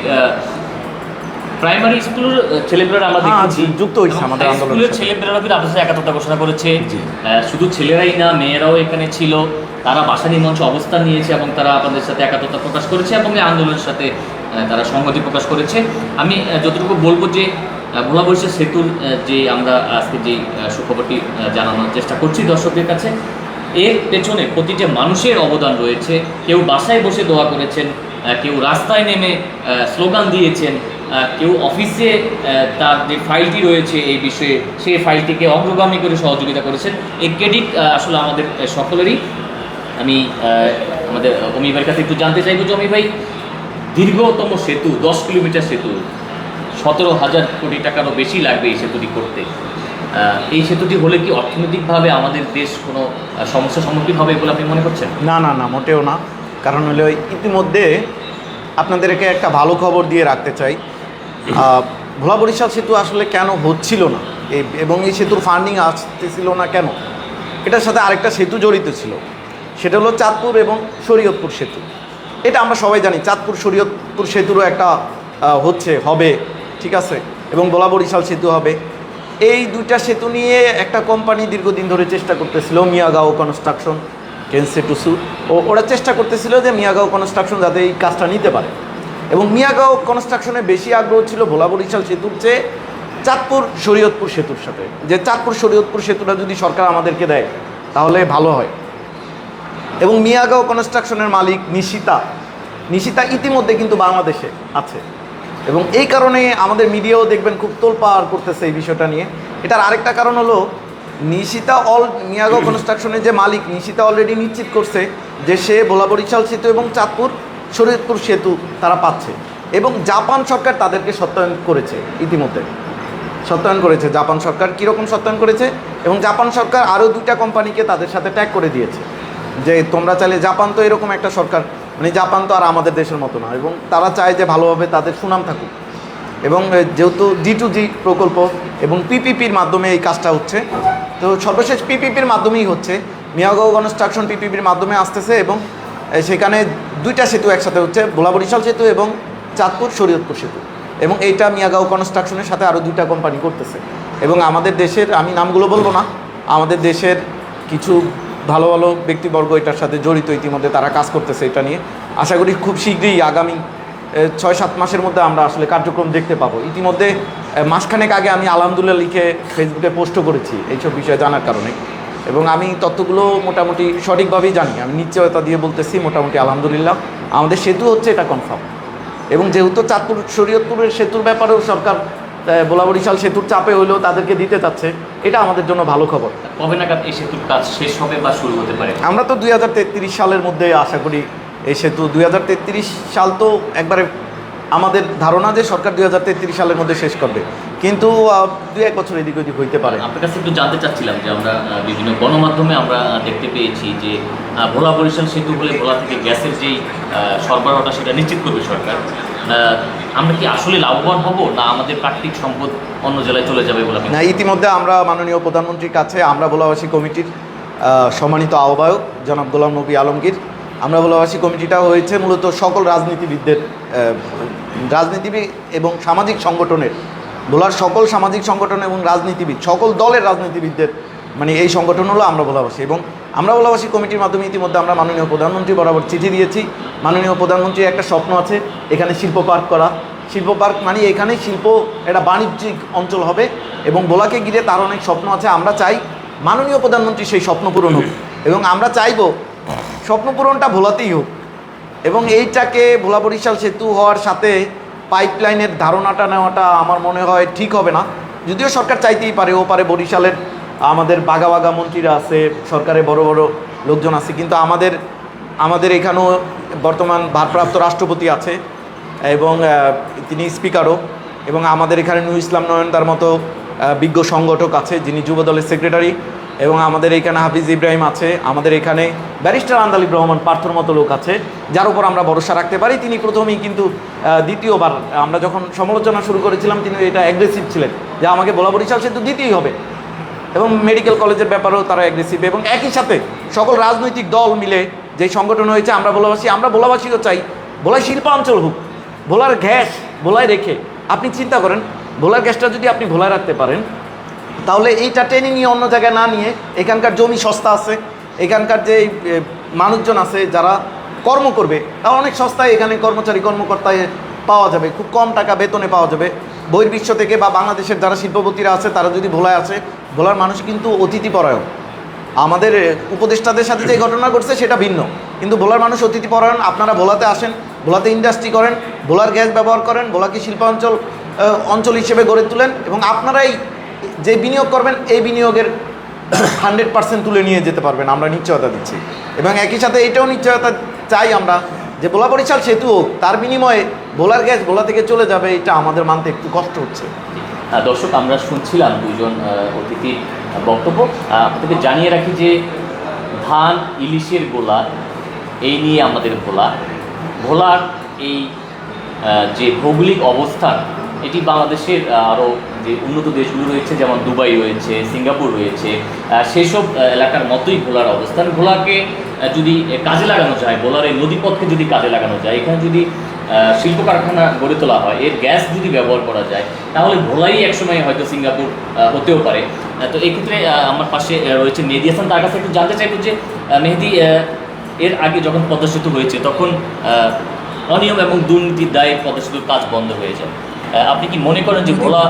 প্রাইমারি স্কুলের ছেলেমেয়েরা আমরা দেখেছি যুক্ত হয়েছে আমাদের আন্দোলনের স্কুলের ছেলেমেয়েরা কিন্তু আপনাদের সাথে একাত্মতা ঘোষণা করেছে। শুধু ছেলেরাই না, মেয়েরাও এখানে ছিল, তারা ভাসানী মঞ্চে অবস্থান নিয়েছে এবং তারা আপনাদের সাথে একাত্মতা প্রকাশ করেছে এবং এই আন্দোলনের সাথে তারা সংহতি প্রকাশ করেছে। আমি যতটুকু বলবো যে ভোলা বরিশাল সেতুর যে আমরা আজকে যে সুখবরটি জানানোর চেষ্টা করছি দর্শকদের কাছে, এর পেছনে প্রতিটা মানুষের অবদান রয়েছে। কেউ বাসায় বসে দোয়া করেছেন, কেউ রাস্তায় নেমে স্লোগান দিয়েছেন, কেউ অফিসে তার যে ফাইলটি রয়েছে এই বিষয়ে সেই ফাইলটিকে অগ্রগামী করে সহযোগিতা করেছেন। এই ক্রেডিট আসলে আমাদের সকলেরই। আমি আমাদের অমি ভাইয়ের কাছে একটু জানতে চাইব যে অমি ভাই, দীর্ঘতম সেতু 10 কিলোমিটার সেতু, 17,000 কোটি টাকারও বেশি লাগবে এই সেতুটি করতে। এই সেতুটি হলে কি অর্থনৈতিকভাবে আমাদের দেশ কোনো সমস্যার সম্মুখীন হবে বলে আপনি মনে করছেন? না মোটেও না। কারণ হলো ইতিমধ্যে আপনাদেরকে একটা ভালো খবর দিয়ে রাখতে চাই। ভোলা বরিশাল সেতু আসলে কেন হচ্ছিল না এবং এই সেতুর ফান্ডিং আসতেছিল না কেন, এটার সাথে আরেকটা সেতু জড়িত ছিল, সেটা হলো চাঁদপুর এবং শরীয়তপুর সেতু। এটা আমরা সবাই জানি, চাঁদপুর শরীয়তপুর সেতুরও একটা হবে, ঠিক আছে, এবং ভোলা বরিশাল সেতু হবে। এই দুইটা সেতু নিয়ে একটা কোম্পানি দীর্ঘদিন ধরে চেষ্টা করতেছিল, মিয়াগাঁও কনস্ট্রাকশন, কেনসেটুসু, ওরা চেষ্টা করতেছিল যে মিয়াগাঁও কনস্ট্রাকশন যাতে এই কাজটা নিতে পারে। এবং মিয়াগাঁও কনস্ট্রাকশনে বেশি আগ্রহ ছিল ভোলা বরিশাল সেতুর চেয়ে চাঁদপুর শরীয়তপুর সেতুর সাথে, যে চাঁদপুর শরীয়তপুর সেতুটা যদি সরকার আমাদেরকে দেয় তাহলে ভালো হয়। এবং মিয়াগাঁও কনস্ট্রাকশনের মালিক নিশিতা ইতিমধ্যে কিন্তু বাংলাদেশে আছে এবং এই কারণে আমাদের মিডিয়াও দেখবেন খুব তোলপাড় করতেছে এই বিষয়টা নিয়ে। এটার আরেকটা কারণ হলো মিয়াগাঁও কনস্ট্রাকশনের যে মালিক নিশিতা অলরেডি নিশ্চিত করছে যে সে ভোলা বরিশাল সেতু এবং চাঁদপুর শরীয়তপুর সেতু তারা পাচ্ছে এবং জাপান সরকার তাদেরকে সত্যায়ন করেছে, ইতিমধ্যে সত্যায়ন করেছে। জাপান সরকার কীরকম সত্যায়ন করেছে, এবং জাপান সরকার আরও 2টা কোম্পানিকে তাদের সাথে ট্যাগ করে দিয়েছে যে তোমরা চাইলে, জাপান তো এরকম একটা সরকার, মানে জাপান তো আর আমাদের দেশের মতো না, এবং তারা চায় যে ভালোভাবে তাদের সুনাম থাকুক। এবং যেহেতু G2G প্রকল্প এবং পিপিপির মাধ্যমে এই কাজটা হচ্ছে, তো সর্বশেষ পিপিপির মাধ্যমেই হচ্ছে, মিয়াগাঁও কনস্ট্রাকশন পিপিপির মাধ্যমে আসতেছে এবং সেখানে 2টা সেতু একসাথে হচ্ছে, ভোলা বরিশাল সেতু এবং চাঁদপুর শরীয়তপুর সেতু, এবং এইটা মিয়াগাঁও কনস্ট্রাকশনের সাথে আরও 2টা কোম্পানি করতেছে। এবং আমাদের দেশের, আমি নামগুলো বলবো না, আমাদের দেশের কিছু ভালো ভালো ব্যক্তিবর্গ এটার সাথে জড়িত, ইতিমধ্যে তারা কাজ করতেছে এটা নিয়ে। আশা করি খুব শীঘ্রই আগামী 6-7 মাসের মধ্যে আমরা আসলে কার্যক্রম দেখতে পাবো। ইতিমধ্যে মাসখানেক আগে আমি আলহামদুলিল্লাহ লিখে ফেসবুকে পোস্টও করেছি এইসব বিষয়ে জানার কারণে, এবং আমি তথ্যগুলো মোটামুটি সঠিকভাবেই জানি। আমি নিশ্চয়তা দিয়ে বলতেছি মোটামুটি আলহামদুলিল্লাহ আমাদের সেতু হচ্ছে, এটা কনফার্ম। এবং যেহেতু চাঁদপুর শরীয়তপুরের সেতুর ব্যাপারেও সরকার ভোলা বরিশাল সেতুর চাপে হলেও তাদেরকে দিতে চাচ্ছে, এটা আমাদের জন্য ভালো খবর। কবে নাগাদ এই সেতুর কাজ শেষ হবে বা শুরু হতে পারে? আমরা তো 2033 সালের মধ্যে আশা করি এই সেতু 2033 সাল তো একবারে আমাদের ধারণা যে সরকার 2033 সালের মধ্যে শেষ করবে, কিন্তু 2-1 বছর এদিক ওদিক হইতে পারে। আপনার কাছে একটু জানতে চাচ্ছিলাম যে আমরা বিভিন্ন গণমাধ্যমে আমরা দেখতে পেয়েছি যে ভোলা বরিশাল সেতু হলে ভোলা থেকে গ্যাসের যেই সরবরাহটা সেটা নিশ্চিত করবে সরকার। আমরা কি আসলে লাভবান হব, না আমাদের প্রাকৃতিক সম্পদ অন্য জেলায় চলে যাবে বলে? না, ইতিমধ্যে আমরা মাননীয় প্রধানমন্ত্রীর কাছে আমরা ভোলাবাসী কমিটির সম্মানিত আহ্বায়ক জনাব গোলাম নবী আলমগীর, আমরা ভোলাবাসী কমিটিটা হয়েছে মূলত সকল রাজনীতিবিদদের রাজনীতিবিদ এবং সামাজিক সংগঠনের, ভোলার সকল সামাজিক সংগঠন এবং রাজনীতিবিদ, সকল দলের রাজনীতিবিদদের মানে এই সংগঠন হলো আমরা ভোলাবাসী। এবং আমরা ভোলাবাসী কমিটির মাধ্যমে ইতিমধ্যে আমরা মাননীয় প্রধানমন্ত্রী বরাবর চিঠি দিয়েছি। মাননীয় প্রধানমন্ত্রীর একটা স্বপ্ন আছে এখানে শিল্প পার্ক করা। শিল্প পার্ক মানে এখানে শিল্প একটা বাণিজ্যিক অঞ্চল হবে এবং ভোলাকে ঘিরে তার অনেক স্বপ্ন আছে। আমরা চাই মাননীয় প্রধানমন্ত্রী সেই স্বপ্ন পূরণ হোক এবং আমরা চাইব স্বপ্ন পূরণটা ভোলাতেই হোক। এবং এইটাকে ভোলা বরিশাল সেতু হওয়ার সাথে পাইপলাইনের ধারণাটা নেওয়াটা আমার মনে হয় ঠিক হবে না, যদিও সরকার চাইতেই পারে, ও পারে বরিশালের আমাদের বাগা বাগা মন্ত্রীরা আছে, সরকারে বড় বড় লোকজন আছে, কিন্তু আমাদের এখানেও বর্তমান ভারপ্রাপ্ত রাষ্ট্রপতি আছে এবং তিনি স্পিকারও, এবং আমাদের এখানে নূর ইসলাম নয়নদার মতো বিজ্ঞ সংগঠক আছে যিনি যুব দলের সেক্রেটারি, এবং আমাদের এখানে হাফিজ ইব্রাহিম আছে, আমাদের এখানে ব্যারিস্টার আন্দালিব রহমান পার্থর মতো লোক আছে যার উপর আমরা ভরসা রাখতে পারি। তিনি প্রথমেই কিন্তু দ্বিতীয়বার আমরা যখন সমালোচনা শুরু করেছিলাম তিনি এটা অ্যাগ্রেসিভ ছিলেন যে আমাকে ভোলা বরিশাল সেতু দিতেই হবে, এবং মেডিকেল কলেজের ব্যাপারেও তারা অ্যাগ্রেসিভ। এবং একই সাথে সকল রাজনৈতিক দল মিলে যে সংগঠন হয়েছে আমরা ভোলাবাসীও চাই ভোলায় শিল্পাঞ্চল হোক, ভোলার গ্যাস ভোলায় রেখে আপনি চিন্তা করেন ভোলার গ্যাসটা যদি আপনি ভোলায় রাখতে পারেন তাহলে এইটা টেনে নিয়ে অন্য জায়গায় না নিয়ে, এখানকার জমি সস্তা আছে, এখানকার যে মানুষজন আছে যারা কর্ম করবে তারা অনেক সস্তায় এখানে কর্মকর্তায় পাওয়া যাবে, খুব কম টাকা বেতনে পাওয়া যাবে। বহির্বিশ্ব থেকে বা বাংলাদেশের যারা শিল্পপতিরা আছে তারা যদি ভোলায় আসে, ভোলার মানুষ কিন্তু অতিথিপরায়ণ। আমাদের উপদেষ্টাদের সাথে যে ঘটনা ঘটছে সেটা ভিন্ন, কিন্তু ভোলার মানুষ অতিথিপরায়ণ। আপনারা ভোলাতে আসেন, ভোলাতে ইন্ডাস্ট্রি করেন, ভোলার গ্যাস ব্যবহার করেন, ভোলাকে শিল্পাঞ্চল অঞ্চল হিসেবে গড়ে তোলেন, এবং আপনারাই যে বিনিয়োগ করবেন এই বিনিয়োগের 100% তুলে নিয়ে যেতে পারবেন, আমরা নিশ্চয়তা দিচ্ছি। এবং একই সাথে এটাও নিশ্চয়তা চাই আমরা যে ভোলা বরিশাল সেতু হোক, তার বিনিময়ে ভোলার গ্যাস ভোলা থেকে চলে যাবে, এটা আমাদের মানতে একটু কষ্ট হচ্ছে। দর্শক, আমরা শুনছিলাম দুজন অতিথির বক্তব্য। আপনাদেরকে জানিয়ে রাখি যে ধান ইলিশের গোলা এই নিয়ে আমাদের ভোলার এই যে ভৌগোলিক অবস্থান, এটি বাংলাদেশের আরও যে উন্নত দেশগুলো রয়েছে যেমন দুবাই রয়েছে, সিঙ্গাপুর রয়েছে, সেসব এলাকার মতোই ভোলার অবস্থান। ভোলাকে যদি কাজে লাগানো যায়, ভোলার এই নদীপথকে যদি কাজে লাগানো যায়, এখানে যদি শিল্প কারখানা গড়ে তোলা হয়, এর গ্যাস যদি ব্যবহার করা যায়, তাহলে ভোলাই একসময় হয়তো সিঙ্গাপুর হতেও পারে। তো এক্ষেত্রে আমার পাশে রয়েছে মেহেদি হাসান, তার কাছে একটু জানতে চাইব যে মেহেদি, এর আগে যখন পদ্মা সেতু হয়েছে তখন অনিয়ম এবং দুর্নীতির দায়ে পদ্মা সেতুর কাজ বন্ধ হয়ে যায়। আপনি কি মনে করেন যে ভোলা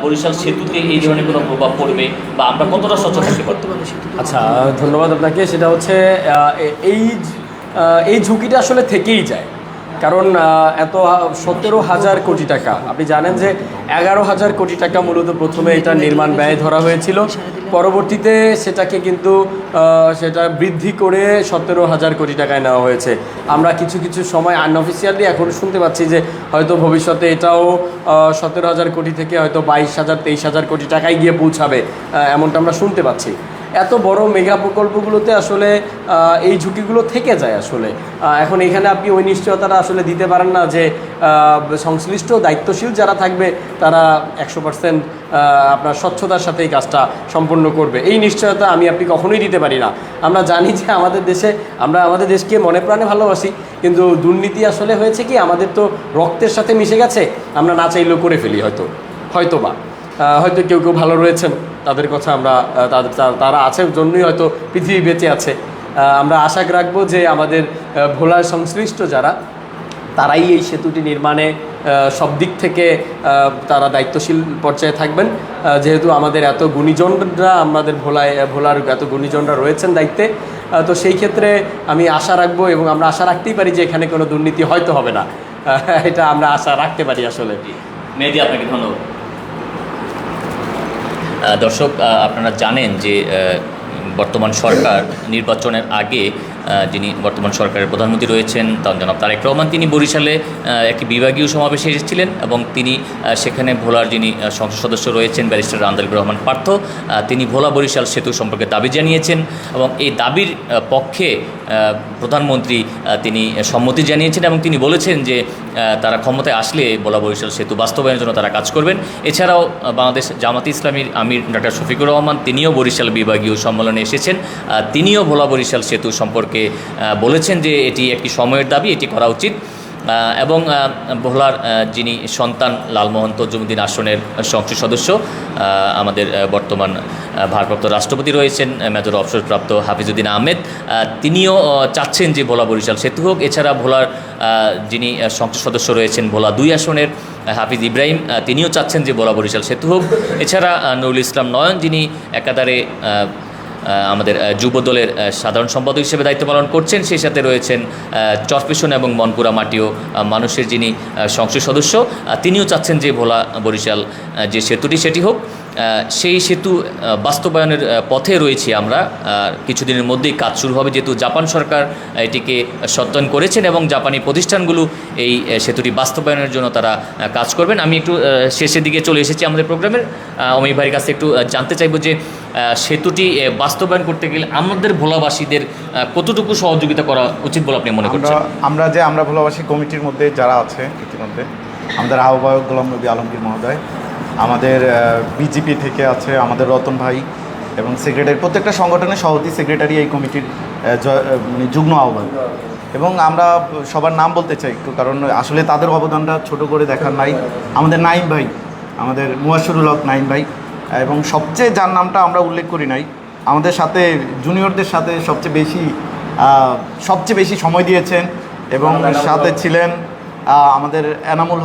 বরিশাল সেতুতে এই ধরনের কোনো প্রভাব পড়বে, বা আমরা কতটা সচেতন করতে পারবো? আচ্ছা, ধন্যবাদ আপনাকে। সেটা হচ্ছে এই ঝুঁকিটা আসলে থেকেই যায়, কারণ এত 17,000 কোটি টাকা, আপনি জানেন যে 11,000 কোটি টাকা মূলত প্রথমে এটা নির্মাণ ব্যয় ধরা হয়েছিল, পরবর্তীতে সেটাকে কিন্তু সেটা বৃদ্ধি করে 17,000 কোটি টাকায় নেওয়া হয়েছে। আমরা কিছু কিছু সময় আনঅফিসিয়ালি এখন শুনতে পাচ্ছি যে হয়তো ভবিষ্যতে এটাও 17,000 কোটি থেকে হয়তো 22,000 23,000 কোটি টাকায় গিয়ে পৌঁছাবে, এমনটা আমরা শুনতে পাচ্ছি। এত বড় মেগা প্রকল্পগুলোতে আসলে এই ঝুঁকিগুলো থেকে যায় আসলে। এখন এখানে আপনি ওই নিশ্চয়তাটা আসলে দিতে পারেন না যে সংশ্লিষ্ট দায়িত্বশীল যারা থাকবে তারা 100% আপনার স্বচ্ছতার সাথে এই কাজটা সম্পন্ন করবে, এই নিশ্চয়তা আমি আপনি কখনোই দিতে পারি না। আমরা জানি যে আমরা আমাদের দেশকে মনে প্রাণে ভালোবাসি, কিন্তু দুর্নীতি আসলে হয়েছে কি আমাদের তো রক্তের সাথে মিশে গেছে, আমরা না চাইলেও করে ফেলি হয়তো কেউ ভালো রয়েছেন, তাদের কথা আমরা তারা আছে জন্যই হয়তো পৃথিবী বেঁচে আছে। আমরা আশা রাখবো যে আমাদের ভোলার সংশ্লিষ্ট যারা, তারাই এই সেতুটি নির্মাণে সব দিক থেকে তারা দায়িত্বশীল পর্যায়ে থাকবেন, যেহেতু আমাদের এত গুণীজনরা আমাদের ভোলার এত গুণীজনরা রয়েছেন দায়িত্বে। তো সেই ক্ষেত্রে আমি আশা রাখবো এবং আমরা আশা রাখতেই পারি যে এখানে কোনো দুর্নীতি হয়তো হবে না। এটা আমরা আশা রাখতে পারি আসলে। মেহেদী, আপনাকে ধন্যবাদ। দর্শক, আপনারা জানেন যে বর্তমান সরকার নির্বাচনের আগে যিনি বর্তমান সরকারের প্রধানমন্ত্রী রয়েছেন জনাব তারেক রহমান, তিনি বরিশালে একটি বিভাগীয় সমাবেশে এসেছিলেন এবং তিনি সেখানে ভোলার যিনি সংসদ সদস্য রয়েছেন ব্যারিস্টার আন্দালিব রহমান পার্থ, তিনি ভোলা বরিশাল সেতু সম্পর্কে দাবি জানিয়েছেন এবং এই দাবির পক্ষে প্রধানমন্ত্রী তিনি সম্মতি জানিয়েছেন এবং তিনি বলেছেন যে তারা ক্ষমতায় আসলে ভোলা বরিশাল সেতু বাস্তবায়নের জন্য তারা কাজ করবেন। এছাড়াও বাংলাদেশ জামাতে ইসলামীর আমির ডক্টর শফিকুর রহমান, তিনিও বরিশাল বিভাগীয় সম্মেলনে এসেছেন, তিনিও ভোলা বরিশাল সেতু সম্পর্কে বলেছেন যে এটি একটি সময়ের দাবি, এটি করা উচিত। এবং ভোলার যিনি সন্তান লালমোহন তজুমুদ্দিন আসনের সংসদ সদস্য, আমাদের বর্তমান ভারপ্রাপ্ত রাষ্ট্রপতি রয়েছেন মেজর অবসরপ্রাপ্ত হাফিজউদ্দিন আহমেদ, তিনিও চাচ্ছেন যে ভোলা বরিশাল সেতু হোক। এছাড়া ভোলার যিনি সংসদ সদস্য রয়েছেন ভোলা 2 আসনের হাফিজ ইব্রাহিম, তিনিও চাচ্ছেন যে ভোলা বরিশাল সেতু হোক। এছাড়া নুরুল ইসলাম নয়ন, যিনি একাধারে আমাদের যুব দলের সাধারণ সম্পাদক হিসেবে দায়িত্ব পালন করছেন, সেই সাথে রয়েছেন চরপেশন এবং মনপুরা মাটিও মানুষের যিনি সংসদ সদস্য, তিনিও চাচ্ছেন যে ভোলা বরিশাল যে সেতুটি সেটি হোক। সেই সেতু বাস্তবায়নের পথে রয়েছি আমরা। কিছুদিনের মধ্যেই কাজ শুরু হবে, যেহেতু জাপান সরকার এটিকে সত্যায়ন করেছেন এবং জাপানি প্রতিষ্ঠানগুলো এই সেতুটি বাস্তবায়নের জন্য তারা কাজ করবেন। আমি একটু শেষের দিকে চলে এসেছি আমাদের প্রোগ্রামের। অমিত ভাইয়ের কাছে একটু জানতে চাইব যে সেতুটি বাস্তবায়ন করতে গেলে আমাদের ভোলাবাসীদের কতটুকু সহযোগিতা করা উচিত বলে আপনি মনে করছেন? আমরা ভোলাবাসী কমিটির মধ্যে যারা আছে, ইতিমধ্যে আমাদের আহ্বায়ক গোলাম নবী আলমগীর মহোদয়, আমাদের বিজেপি থেকে আছে আমাদের রতন ভাই এবং সেক্রেটারি, প্রত্যেকটা সংগঠনের সভাপতি সেক্রেটারি এই কমিটির যুগ্ম আহ্বায়ক। এবং আমরা সবার নাম বলতে চাই একটু, কারণ আসলে তাদের অবদানটা ছোট করে দেখার নাই। আমাদের নাইম ভাই, আমাদের মুয়াশিরুল হক নাইম ভাই, এবং সবচেয়ে যার নামটা আমরা উল্লেখ করি নাই, আমাদের সাথে জুনিয়রদের সাথে সবচেয়ে বেশি সময় দিয়েছেন এবং সাথে ছিলেন আমাদের এনামুল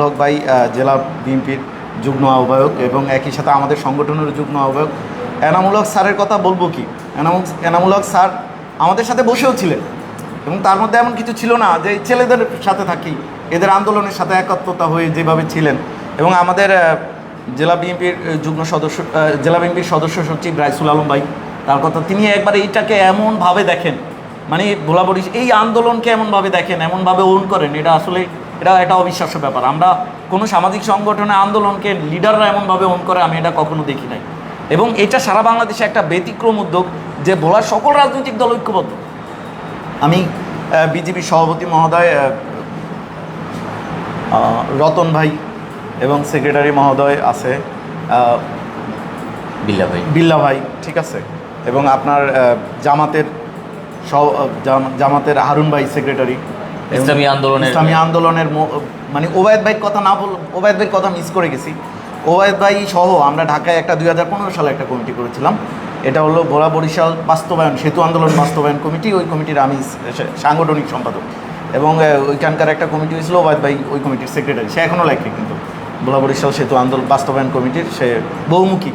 হক ভাই, জেলা বিএনপির যুগ্ম আহ্বায়ক এবং একই সাথে আমাদের সংগঠনের যুগ্ম আহ্বায়ক। এনামুল হক স্যারের কথা বলবো কি, এনামুল হক স্যার আমাদের সাথে বসেও ছিলেন এবং তার মধ্যে এমন কিছু ছিল না যে ছেলেদের সাথে থাকি, এদের আন্দোলনের সাথে একাত্মতা হয়ে যেভাবে ছিলেন। এবং আমাদের জেলা বিএনপির জেলা বিএনপির সদস্য সচিব রাইসুল আলম ভাই, তার কথা, তিনি একবার এইটাকে এমনভাবে দেখেন, মানে ভোলা বরিশাল এই আন্দোলনকে এমনভাবে দেখেন, এমনভাবে ওন করেন, এটা আসলে এটা একটা অবিশ্বাস্য ব্যাপার। আমরা কোনো সামাজিক সংগঠনে আন্দোলনকে লিডাররা এমনভাবে ওন করে আমি এটা কখনো দেখি নাই। এবং এটা সারা বাংলাদেশে একটা ব্যতিক্রম উদ্যোগ যে ভোলার সকল রাজনৈতিক দল ঐক্যবদ্ধ। আমি বিজেপির সভাপতি মহোদয় রতন ভাই এবং সেক্রেটারি মহোদয় আছে বিল্লা ভাই, ঠিক আছে, এবং আপনার জামাতের হারুন ভাই সেক্রেটারি, ইসলামী আন্দোলনের মানে ওবায়দ ভাইয়ের কথা ওবায়দ ভাইয়ের কথা মিস করে গেছি। ওবায়দ ভাই সহ আমরা ঢাকায় একটা 2015 সালে একটা কমিটি করেছিলাম, এটা হলো ভোলা বরিশাল সেতু আন্দোলন বাস্তবায়ন কমিটি। ওই কমিটির আমি সাংগঠনিক সম্পাদক এবং ওইখানকার একটা কমিটি হয়েছিল, ওবায়দ ভাই ওই কমিটির সেক্রেটারি, সে এখনও লেখে কিন্তু ভোলা বরিশাল সেতু আন্দোলন বাস্তবায়ন কমিটির, সে বহুমুখী।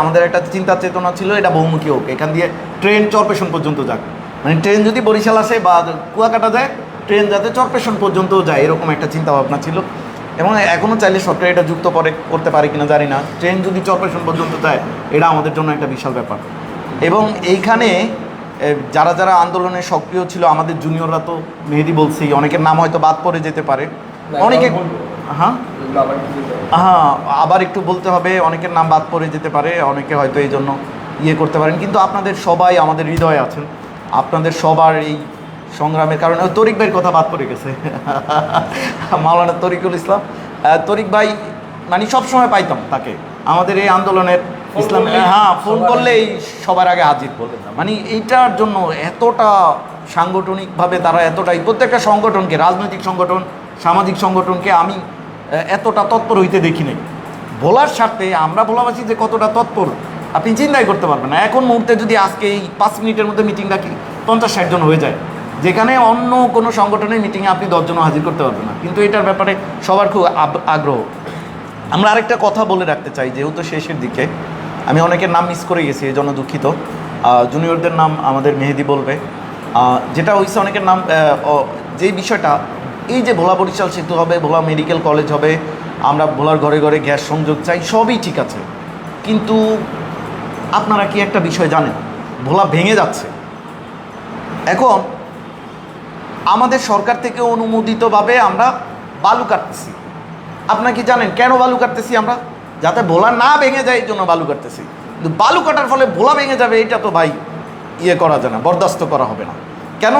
আমাদের একটা চিন্তা চেতনা ছিল এটা বহুমুখী হোক, এখান দিয়ে ট্রেন চরপেশন পর্যন্ত যাক, মানে ট্রেন যদি বরিশাল আসে বা কুয়াকাটা যায়, ট্রেন যাতে চরপেশন পর্যন্ত যায়, এরকম একটা চিন্তা ভাবনা ছিল। এবং এখনও চাইলে সরকার এটা যুক্ত করতে পারে কিনা জানি না, ট্রেন যদি চরপেশন পর্যন্ত যায় এটা আমাদের জন্য একটা বিশাল ব্যাপার। এবং এইখানে যারা যারা আন্দোলনে সক্রিয় ছিল, আমাদের জুনিয়ররা তো মেহেদী বলছি, অনেকের নাম হয়তো বাদ পড়ে যেতে পারে, অনেকে আবার একটু বলতে হবে, অনেকের নাম বাদ পড়ে যেতে পারে, অনেকে হয়তো এই জন্য করতে পারেন, কিন্তু আপনাদের সবাই আমাদের হৃদয়ে আছেন। আপনাদের সবার এই সংগ্রামের কারণে তরিক ভাইয়ের কথা বাদ পড়ে গেছে, মাওলানা তরিকুল ইসলাম তরিক ভাই, মানে সবসময় পাইতাম তাকে আমাদের এই আন্দোলনের ইসলাম, ফোন করলেই সবার আগে হাজির বলবেন না, মানে এইটার জন্য এতটা সাংগঠনিকভাবে তারা এতটাই প্রত্যেকটা সংগঠনকে, রাজনৈতিক সংগঠন, সামাজিক সংগঠনকে আমি এতটা তৎপর হইতে দেখি নাই। ভোলার স্বার্থে আমরা ভোলাবাসী যে কতটা তৎপর আপনি চিন্তাই করতে পারবেন না। এখন মুহূর্তে যদি আজকে এই 5 মিনিটের মধ্যে মিটিং রাখি 50-60 জন হয়ে যায়, যেখানে অন্য কোনো সংগঠনের মিটিংয়ে আপনি 10 জনও হাজির করতে পারবেন না, কিন্তু এটার ব্যাপারে সবার খুব আগ্রহ। আমরা আরেকটা কথা বলে রাখতে চাই, যেহেতু শেষের দিকে আমি অনেকের নাম মিস করে গেছি, এই জন্য দুঃখিত। জুনিয়রদের নাম আমাদের মেহেদী বলবে, যেটা হয়েছে অনেকের নাম, যে বিষয়টা এই যে ভোলা বরিশাল সেতু হবে, ভোলা মেডিকেল কলেজ হবে, আমরা ভোলার ঘরে ঘরে গ্যাস সংযোগ চাই, সবই ঠিক আছে, কিন্তু আপনারা কি একটা বিষয় জানেন, ভোলা ভেঙে যাচ্ছে। এখন আমাদের সরকার থেকে অনুমোদিতভাবে আমরা বালু কাটতেছি। আপনারা কি জানেন কেন বালু কাটতেছি আমরা? যাতে ভোলা না ভেঙে যায়, এই জন্য বালু কাটতেছি। কিন্তু বালু কাটার ফলে ভোলা ভেঙে যাবে, এটা তো ভাই করা যায় না, বরদাস্ত করা হবে না। কেন?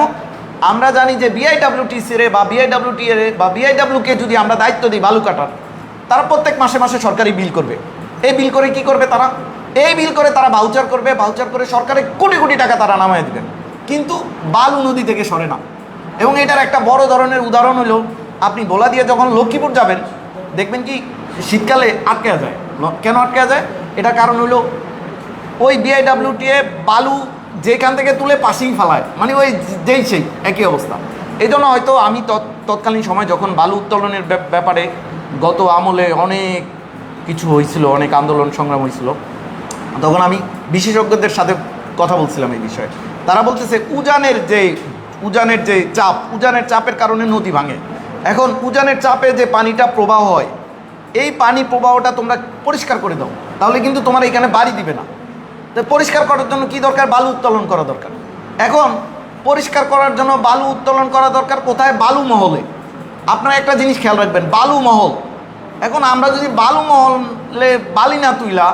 আমরা জানি যে বিআইডব্লিউটিসি রে বা বিআইডব্লিউটি রে বা বিআইডব্লিউকে যদি আমরা দায়িত্ব দিই বালু কাটার, তারা প্রত্যেক মাসে মাসে সরকারি বিল করবে। এই বিল করে কি করবে তারা? এই বিল করে তারা ভাউচার করবে, ভাউচার করে সরকারে কোটি কোটি টাকা তারা নামায় দেবেন, কিন্তু বালু নদী থেকে সরে না। এবং এটার একটা বড় ধরনের উদাহরণ হলো, আপনি ভোলা দিয়ে যখন লক্ষ্মীপুর যাবেন, দেখবেন কি শীতকালে আটকে যায়। কেন আটকে যায়? এটার কারণ হলো ওই বিআইডব্লিউটিএ বালু যেখান থেকে তুলে পাশেই ফেলায়, মানে ওই যেই সেই একই অবস্থা। এই জন্য হয়তো আমি তৎকালীন সময় যখন বালু উত্তোলনের ব্যাপারে গত আমলে অনেক কিছু হয়েছিল, অনেক আন্দোলন সংগ্রাম হয়েছিল, তখন আমি বিশেষজ্ঞদের সাথে কথা বলছিলাম এই বিষয়ে। তারা বলতেছে উজানের যে চাপ, উজানের চাপের কারণে নদী ভাঙে। এখন উজানের চাপে যে পানিটা প্রবাহ হয়, এই পানি প্রবাহটা তোমরা পরিষ্কার করে দাও, তাহলে কিন্তু তোমার এখানে বাড়ি দিবে না। তো পরিষ্কার করার জন্য কি দরকার? বালু উত্তোলন করা দরকার। এখন পরিষ্কার করার জন্য বালু উত্তোলন করা দরকার কোথায়? বালু মহলে। আপনারা একটা জিনিস খেয়াল রাখবেন, বালু মহল। এখন আমরা যদি বালু মহলে বালি না তুইলা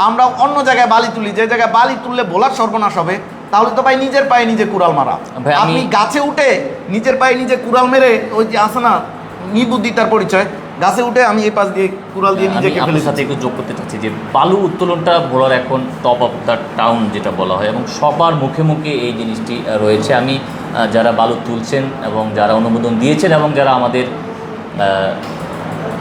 আমরা অন্য জায়গায় বালি তুলি, যে জায়গায় বালি তুললে ভোলার সর্বনাশ হবে, তাহলে তো ভাই নিজের পায়ে নিজে কুড়াল মারা। আপনি গাছে উঠে নিজের পায়ে নিজে কুড়াল মেরে, ওই যে আসে না নিবুদ্ধিতার পরিচয়, গাছে উঠে আমি এই পাশ দিয়ে কুড়াল দিয়ে নিজেকে ফেলে। সাথে একটু যোগ করতে চাচ্ছি যে বালু উত্তোলনটা ভোলার এখন টপ অফ দ্য টাউন যেটা বলা হয়, এবং সবার মুখে মুখে এই জিনিসটি রয়েছে। আমি যারা বালু তুলছেন এবং যারা অনুমোদন দিয়েছেন এবং যারা আমাদের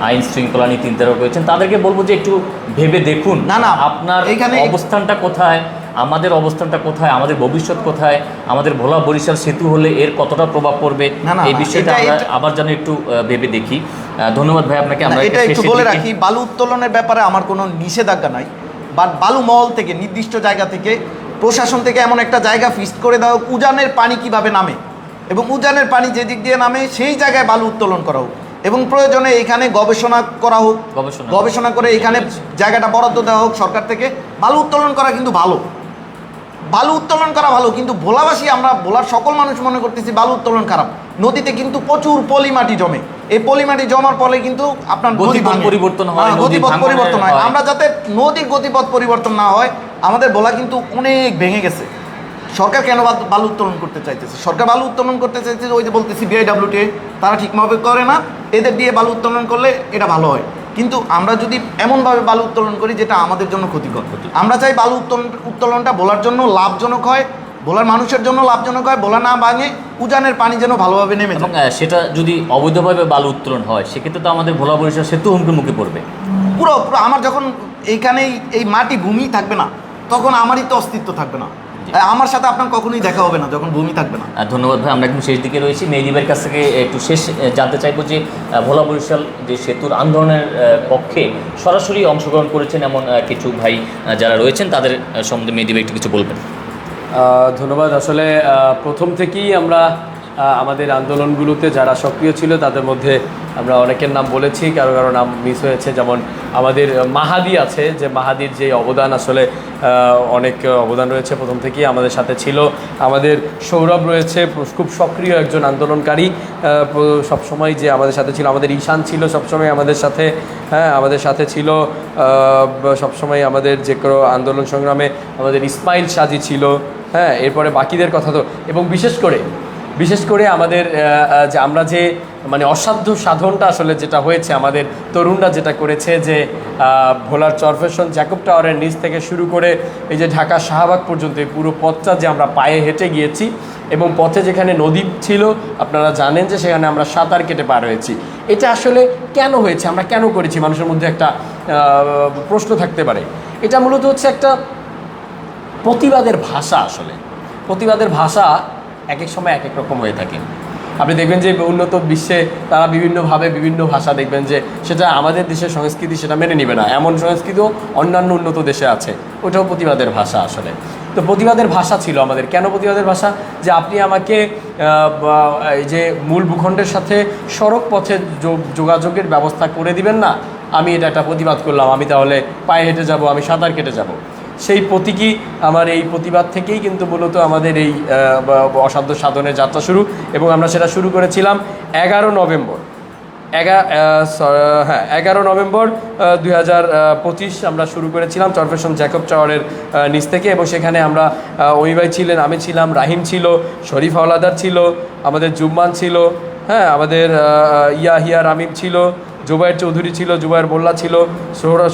আইন শৃঙ্খলা নীতি নির্ধারক রয়েছেন, তাদেরকে বলবো যে একটু ভেবে দেখুন না আপনার এখানে অবস্থানটা কোথায়, আমাদের অবস্থানটা কোথায়, আমাদের ভবিষ্যৎ কোথায়, আমাদের ভোলা বরিশাল সেতু হলে এর কতটা প্রভাব পড়বে, এই বিষয়টা আমরা আবার যেন একটু ভেবে দেখি। ধন্যবাদ ভাই আপনাকে। আমরা এটা একটু বলে রাখি, বালু উত্তোলনের ব্যাপারে আমার কোনো নিষেধাজ্ঞা নাই, বাট বালু মহল থেকে নির্দিষ্ট জায়গা থেকে প্রশাসন থেকে এমন একটা জায়গা ফিক্সড করে দেওয়া, উজানের পানি কিভাবে নামে এবং উজানের পানি যে দিক দিয়ে নামে সেই জায়গায় বালু উত্তোলন করা হোক, এবং প্রয়োজনে এখানে গবেষণা করা হোক, গবেষণা করে এখানে জায়গাটা বরাদ্দ দেওয়া হোক সরকার থেকে। বালু উত্তোলন করা কিন্তু ভালো, বালু উত্তোলন করা ভালো, কিন্তু ভোলাবাসী, আমরা ভোলার সকল মানুষ মনে করতেছি বালু উত্তোলন খারাপ। নদীতে কিন্তু প্রচুর পলি মাটি জমে, এই পলি মাটি জমার ফলে কিন্তু আপনার গতিপথ পরিবর্তন হয়, গতিপথ পরিবর্তন হয়। আমরা যাতে নদীর গতিপথ পরিবর্তন না হয়, আমাদের ভোলা কিন্তু অনেক ভেঙে গেছে। সরকার কেন বালু উত্তোলন করতে চাইতেছে? সরকার বালু উত্তোলন করতে চাইতেছে, ওই যে বলতেছি বিআইডব্লিউটি তারা ঠিকভাবে করে না, এদের দিয়ে বালু উত্তোলন করলে এটা ভালো হয়। কিন্তু আমরা যদি এমনভাবে বালু উত্তোলন করি যেটা আমাদের জন্য ক্ষতিকর, আমরা চাই বালু উত্তোলনটা ভোলার জন্য লাভজনক হয়, ভোলার মানুষের জন্য লাভজনক হয়, ভোলা না ভাঙে, উজানের পানি যেন ভালোভাবে নেমে যায়। সেটা যদি অবৈধভাবে বালু উত্তোলন হয়, সেক্ষেত্রে তো আমাদের ভোলা বরিশাল সেতু হুমকির মুখে পড়বে। পুরো আমার যখন এইখানেই এই মাটি ভূমি থাকবে না, তখন আমারই তো অস্তিত্ব থাকবে না, আমার সাথে আপনার কখনোই দেখা হবে না যখন ভূমি থাকবে না। ধন্যবাদ ভাই। আমরা একদম শেষ দিকে রয়েছি। মেহেদীবের কাছ থেকে একটু শেষ জানতে চাইবো যে ভোলা বরিশাল যে সেতুর আন্দোলনের পক্ষে সরাসরি অংশগ্রহণ করেছেন এমন কিছু ভাই যারা রয়েছেন, তাদের সম্বন্ধে মেহেদীব একটু কিছু বলবেন। ধন্যবাদ। আসলে প্রথম থেকেই আমরা আমাদের আন্দোলনগুলোতে যারা সক্রিয় ছিল তাদের মধ্যে আমরা অনেকের নাম বলেছি, কারো কারো নাম মিস হয়েছে। যেমন আমাদের মাহাদি আছে, যে মাহাদির যে অবদান, আসলে অনেক অবদান রয়েছে, প্রথম থেকেই আমাদের সাথে ছিল। আমাদের সৌরভ রয়েছে, খুব সক্রিয় একজন আন্দোলনকারী, সবসময় যে আমাদের সাথে ছিল। আমাদের ঈশান ছিল সবসময় আমাদের সাথে, হ্যাঁ আমাদের সাথে ছিল সবসময় আমাদের যে কোনো আন্দোলন সংগ্রামে। আমাদের ইসমাইল সাজি ছিল, হ্যাঁ। এরপরে বাকিদের কথা তো, এবং বিশেষ করে আমাদের যে আমরা যে মানে অসাধ্য সাধনটা আসলে যেটা হয়েছে, আমাদের তরুণরা যেটা করেছে, যে ভোলার চরফেশন জ্যাকব টাওয়ারের নিচ থেকে শুরু করে এই যে ঢাকা শাহবাগ পর্যন্ত এই পুরো পথটা যে আমরা পায়ে হেঁটে গিয়েছি, এবং পথে যেখানে নদী ছিল আপনারা জানেন যে সেখানে আমরা সাঁতার কেটে পার হয়েছি। এটা আসলে কেন হয়েছে, আমরা কেন করেছি, মানুষের মধ্যে একটা প্রশ্ন থাকতে পারে। এটা মূলত হচ্ছে একটা প্রতিবাদের ভাষা। আসলে প্রতিবাদের ভাষা এক এক সময় এক এক রকম হয়ে থাকে। আপনি দেখবেন যে উন্নত বিশ্বে তারা বিভিন্নভাবে বিভিন্ন ভাষা দেখবেন যে সেটা আমাদের দেশের সংস্কৃতি সেটা মেনে নেবে না, এমন সংস্কৃতিও অন্যান্য উন্নত দেশে আছে, ওটাও প্রতিবাদের ভাষা আসলে। তো প্রতিবাদের ভাষা ছিল আমাদের। কেন প্রতিবাদের ভাষা? যে আপনি আমাকে এই যে মূল ভূখণ্ডের সাথে সড়ক পথে যোগাযোগের ব্যবস্থা করে দিবেন না, আমি এটা একটা প্রতিবাদ করলাম, আমি তাহলে পায়ে হেঁটে যাব, আমি সাঁতার কেটে যাব। সেই প্রতীকী আমার এই প্রতিবাদ থেকেই কিন্তু মূলত আমাদের এই অসাধ্য সাধনের যাত্রা শুরু, এবং আমরা সেটা শুরু করেছিলাম 11 নভেম্বর 2025 আমরা শুরু করেছিলাম চরফ্যাশন জ্যাকব টাওয়ারের নিচ থেকে। এবং সেখানে আমরা ওই ভাই ছিলেন, আমি ছিলাম, রাহিম ছিল, শরীফ হাওলাদার ছিল, আমাদের জুম্মান ছিল, হ্যাঁ, আমাদের ইয়াহিয়া রামিম ছিল, জুবায়ের চৌধুরী ছিল, জুবায়ের মোল্লা ছিল,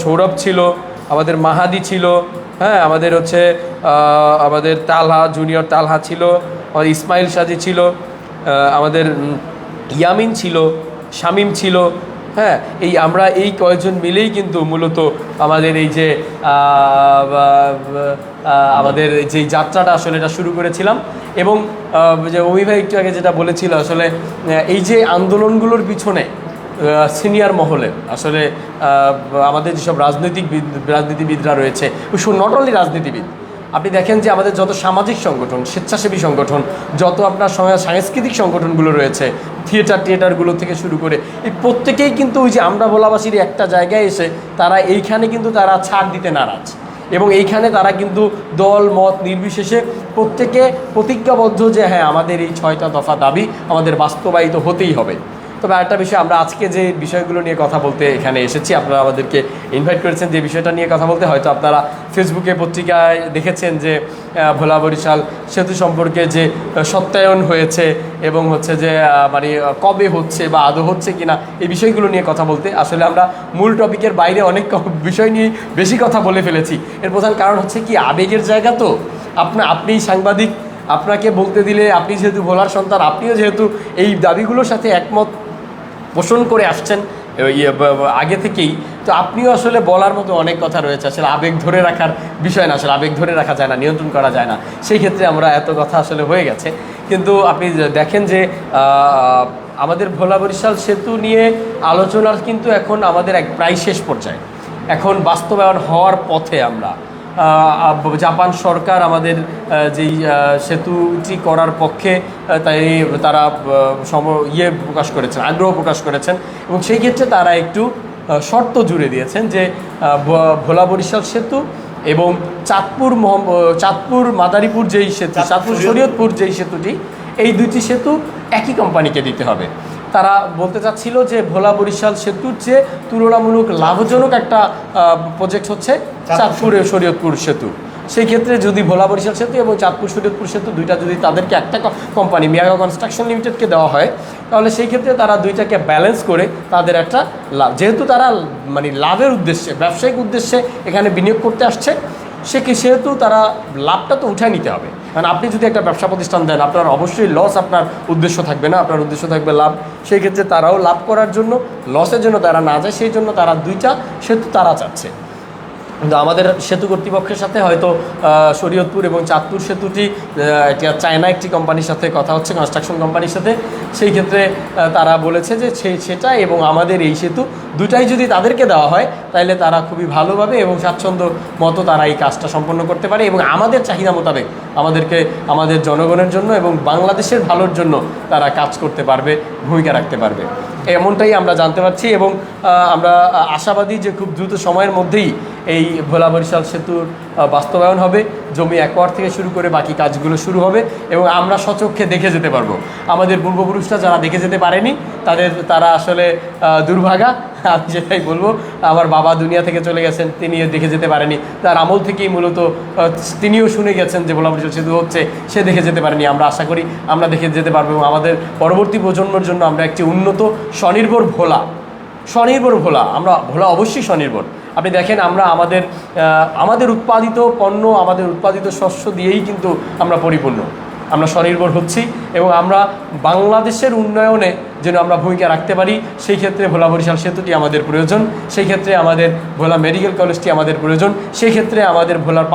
সৌরভ ছিল, আমাদের মাহাদি ছিল, হ্যাঁ, আমাদের হচ্ছে আমাদের তালহা, জুনিয়র তালহা ছিল, আমাদের ইসমাইল সাজি ছিল, আমাদের ইয়ামিন ছিল, শামীম ছিল, হ্যাঁ। আমরা এই কয়েকজন মিলেই কিন্তু মূলত আমাদের এই যে আমাদের যেই যাত্রাটা আসলে এটা শুরু করেছিলাম। এবং যে অমি ভাই একটু আগে যেটা বলেছিল, আসলে এই যে আন্দোলনগুলোর পিছনে সিনিয়র মহলে আসলে আমাদের যেসব রাজনীতিবিদরা রয়েছে, নট অনলি রাজনীতিবিদ, আপনি দেখেন যে আমাদের যত সামাজিক সংগঠন, স্বেচ্ছাসেবী সংগঠন, যত আপনার সাংস্কৃতিক সংগঠনগুলো রয়েছে, থিয়েটারগুলো থেকে শুরু করে, এই প্রত্যেকেই কিন্তু ওই যে আমরা ভোলাবাসীর একটা জায়গায় এসে তারা এইখানে কিন্তু তারা ছাড় দিতে নারাজ। এবং এইখানে তারা কিন্তু দল মত নির্বিশেষে প্রত্যেকে প্রতিজ্ঞাবদ্ধ যে হ্যাঁ, আমাদের এই 6টা দফা দাবি আমাদের বাস্তবায়িত হতেই হবে। তবে আরেকটা বিষয়, আমরা আজকে যে বিষয়গুলো নিয়ে কথা বলতে এখানে এসেছি, আপনারা আমাদেরকে ইনভাইট করেছেন যে বিষয়টা নিয়ে কথা বলতে। হয়তো আপনারা ফেসবুকে, পত্রিকায় দেখেছেন যে ভোলা বরিশাল সেতু সম্পর্কে যে সত্যায়ন হয়েছে, এবং হচ্ছে যে মানে কবে হচ্ছে বা আদৌ হচ্ছে কিনা, এই বিষয়গুলো নিয়ে কথা বলতে। আসলে আমরা মূল টপিকের বাইরে অনেক বিষয় নিয়ে বেশি কথা বলে ফেলেছি। এর প্রধান কারণ হচ্ছে কি, আবেগের জায়গা তো। আপনি সাংবাদিক, আপনাকে বলতে দিলে, আপনি যেহেতু ভোলার সন্তান, আপনিও যেহেতু এই দাবিগুলোর সাথে একমত পোষণ করে আসছেন আগে থেকেই, তো আপনিও আসলে বলার মতো অনেক কথা রয়েছে। আসলে আবেগ ধরে রাখার বিষয় না, আসলে আবেগ ধরে রাখা যায় না, নিয়ন্ত্রণ করা যায় না। সেই ক্ষেত্রে আমরা এত কথা আসলে হয়ে গেছে। কিন্তু আপনি দেখেন যে আমাদের ভোলা বরিশাল সেতু নিয়ে আলোচনার কিন্তু এখন আমাদের প্রায় শেষ পর্যায়ে, এখন বাস্তবায়ন হওয়ার পথে। আমরা জাপান সরকার আমাদের যেই সেতুটি করার পক্ষে তারা প্রকাশ করেছেন, আগ্রহ প্রকাশ করেছেন, এবং সেই ক্ষেত্রে তারা একটু শর্ত জুড়ে দিয়েছেন যে ভোলা বরিশাল সেতু এবং চাঁদপুর মাদারীপুর যেই সেতু, চাঁদপুর শরীয়তপুর যেই সেতুটি, এই দুইটি সেতু একই কোম্পানিকে দিতে হবে। তারা বলতে চাচ্ছিল যে ভোলা বরিশাল সেতুর যে তুলনামূলক লাভজনক একটা প্রজেক্ট হচ্ছে চাঁদপুরের শরীয়তপুর সেতু। সেই ক্ষেত্রে যদি ভোলা বরিশাল সেতু এবং চাঁদপুর শরীয়তপুর সেতু দুইটা যদি তাদেরকে একটা কোম্পানি মিয়াগা কনস্ট্রাকশন লিমিটেডকে দেওয়া হয়, তাহলে সেই ক্ষেত্রে তারা দুইটাকে ব্যালেন্স করে তাদের একটা লাভ, যেহেতু তারা মানে লাভের উদ্দেশ্যে, ব্যবসায়িক উদ্দেশ্যে এখানে বিনিয়োগ করতে আসছে, সেহেতু তারা লাভটা তো উঠায় নিতে হবে। কারণ আপনি যদি একটা ব্যবসা প্রতিষ্ঠান দেন, আপনার অবশ্যই লস আপনার উদ্দেশ্য থাকবে না, আপনার উদ্দেশ্য থাকবে লাভ। সেই ক্ষেত্রে তারাও লাভ করার জন্য, লসের জন্য তারা না যায়, সেই জন্য তারা দুইটা সেতু তারা চাচ্ছে। কিন্তু আমাদের সেতু কর্তৃপক্ষের সাথে হয়তো শরীয়তপুর এবং চাঁদপুর সেতুটি চায়না একটি কোম্পানির সাথে কথা হচ্ছে, কনস্ট্রাকশন কোম্পানির সাথে। সেই ক্ষেত্রে তারা বলেছে যে সেটা এবং আমাদের এই সেতু দুটাই যদি তাদেরকে দেওয়া হয়, তাহলে তারা খুবই ভালোভাবে এবং স্বাচ্ছন্দ্য মতো তারা এই কাজটা সম্পন্ন করতে পারে, এবং আমাদের চাহিদা মোতাবেক আমাদের জনগণের জন্য এবং বাংলাদেশের ভালোর জন্য তারা কাজ করতে পারবে, ভূমিকা রাখতে পারবে। এমনটাই আমরা জানতে পারছি, এবং আমরা আশাবাদী যে খুব দ্রুত সময়ের মধ্যেই এই ভোলা বরিশাল সেতুর বাস্তবায়ন হবে। জমি অ্যাকোয়ার থেকে শুরু করে বাকি কাজগুলো শুরু হবে, এবং আমরা স্বচক্ষে দেখে যেতে পারবো। আমাদের পূর্বপুরুষরা যারা দেখে যেতে পারেনি, তারা আসলে দুর্ভাগা। আমি যেটাই বলবো, আমার বাবা দুনিয়া থেকে চলে গেছেন, তিনি দেখে যেতে পারেনি। তার আমল থেকেই মূলত তিনিও শুনে গেছেন যে ভোলা বরিশাল সেতু হচ্ছে, সে দেখে যেতে পারেনি। আমরা আশা করি আমরা দেখে যেতে পারবো, এবং আমাদের পরবর্তী প্রজন্মের জন্য আমরা একটি উন্নত স্বনির্ভর ভোলা, আমরা ভোলা অবশ্যই স্বনির্ভর। আপনি দেখেন, আমরা আমাদের উৎপাদিত পণ্য, আমাদের উৎপাদিত শস্য দিয়েই কিন্তু আমরা পরিপূর্ণ, আমরা স্বনির্ভর হচ্ছি, এবং আমরা বাংলাদেশের উন্নয়নে যেন আমরা ভূমিকা রাখতে পারি, সেই ক্ষেত্রে ভোলা বরিশাল সেতুটি আমাদের প্রয়োজন, সেই ক্ষেত্রে আমাদের ভোলা মেডিকেল কলেজটি আমাদের প্রয়োজন, সেই ক্ষেত্রে আমাদের ভোলার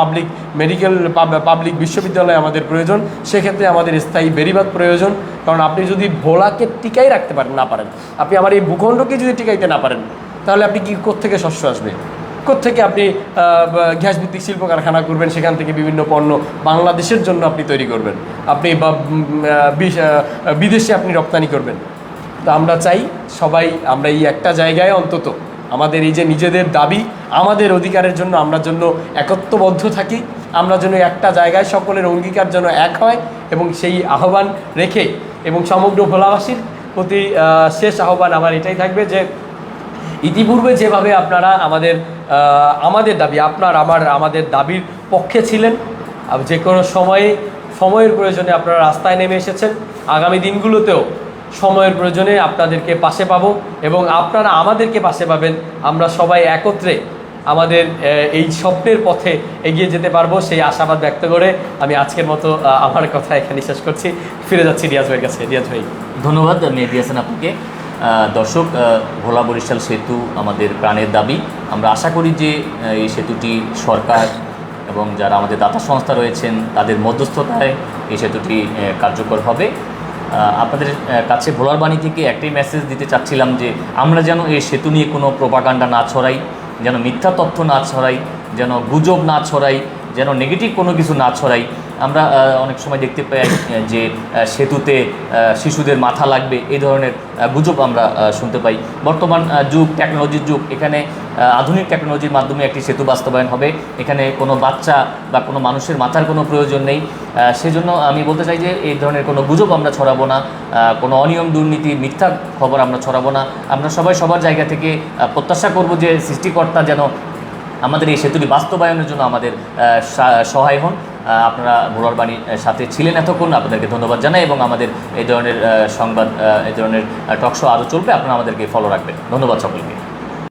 পাবলিক বিশ্ববিদ্যালয় আমাদের প্রয়োজন, সেক্ষেত্রে আমাদের স্থায়ী বেড়িবাঁধ প্রয়োজন। কারণ আপনি যদি ভোলাকে টিকাই রাখতে না পারেন, আপনি আমার এই ভূখণ্ডকে যদি টিকাইতে না পারেন, তাহলে আপনি কি কোত্থেকে শস্য আসবে? কোত্থেকে আপনি গ্যাস ভিত্তিক শিল্প কারখানা করবেন, সেখান থেকে বিভিন্ন পণ্য বাংলাদেশের জন্য আপনি তৈরি করবেন, আপনি বা বিদেশে আপনি রপ্তানি করবেন। তো আমরা চাই সবাই আমরা এই একটা জায়গায় অন্তত আমাদের এই যে নিজেদের দাবি, আমাদের অধিকারের জন্য আমরা জন্য একত্ববদ্ধ থাকি, আমরা যেন একটা জায়গায় সকলের অঙ্গীকার যেন এক হয়, এবং সেই আহ্বান রেখে এবং সমগ্র ভোলাবাসীর প্রতি শেষ আহ্বান আমার এটাই থাকবে যে ইতিপূর্বে যেভাবে আপনারা আমাদের দাবি, আমাদের দাবির পক্ষে ছিলেন, যে কোনো সময়ের প্রয়োজনে আপনারা রাস্তায় নেমে এসেছেন, আগামী দিনগুলোতেও সময়ের প্রয়োজনে আপনাদেরকে পাশে পাবো এবং আপনারা আমাদেরকে পাশে পাবেন। আমরা সবাই একত্রে আমাদের এই স্বপ্নের পথে এগিয়ে যেতে পারবো, সেই আশাবাদ ব্যক্ত করে আমি আজকের মতো আমার কথা এখানে শেষ করছি। ফিরে যাচ্ছি রিয়াজ ভাইয়ের কাছে। রিয়াজ ভাই, ধন্যবাদ মেহেদী হাসান আপনাকে। দর্শক, ভোলা বরিশাল সেতু আমাদের প্রাণের দাবি। আমরা আশা করি যে এই সেতুটি সরকার এবং যারা আমাদের দাতা সংস্থা রয়েছেন তাদের মধ্যস্থতায় এই সেতুটি কার্যকর হবে। আপনাদের কাছে ভোলার বাণী থেকে একটাই মেসেজ দিতে চাচ্ছিলাম যে আমরা যেন এই সেতু নিয়ে কোনো প্রোপাগান্ডা না ছড়াই, যেন মিথ্যা তথ্য না ছড়াই, যেন গুজব না ছড়াই, যেন নেগেটিভ কোনো কিছু না ছড়াই। আমরা অনেক সময় দেখতে পাই যে সেতুতে শিশুদের মাথা লাগবে, এই ধরনের গুজব আমরা শুনতে পাই। বর্তমান যুগ টেকনোলজির যুগ, এখানে আধুনিক টেকনোলজির মাধ্যমে একটি সেতু বাস্তবায়ন হবে, এখানে কোনো বাচ্চা বা কোনো মানুষের মাথার কোনো প্রয়োজন নেই। সেজন্য আমি বলতে চাই যে এই ধরনের কোনো গুজব আমরা ছড়াবো না, কোনো অনিয়ম দুর্নীতি মিথ্যা খবর আমরা ছড়াবো না। আমরা সবাই সবার জায়গা থেকে প্রত্যাশা করব যে সৃষ্টিকর্তা যেন আমাদের এই সেতুটি বাস্তবায়নের জন্য আমাদের সহায় হন। আপনারা ভোলার বাণীর সাথে ছিলেন এতক্ষণ, আপনাদেরকে ধন্যবাদ জানাই এবং আমাদের এই ধরনের সংবাদ, এই ধরনের টকশো আরও চলবে, আপনারা আমাদেরকে ফলো রাখবেন। ধন্যবাদ সকলকে।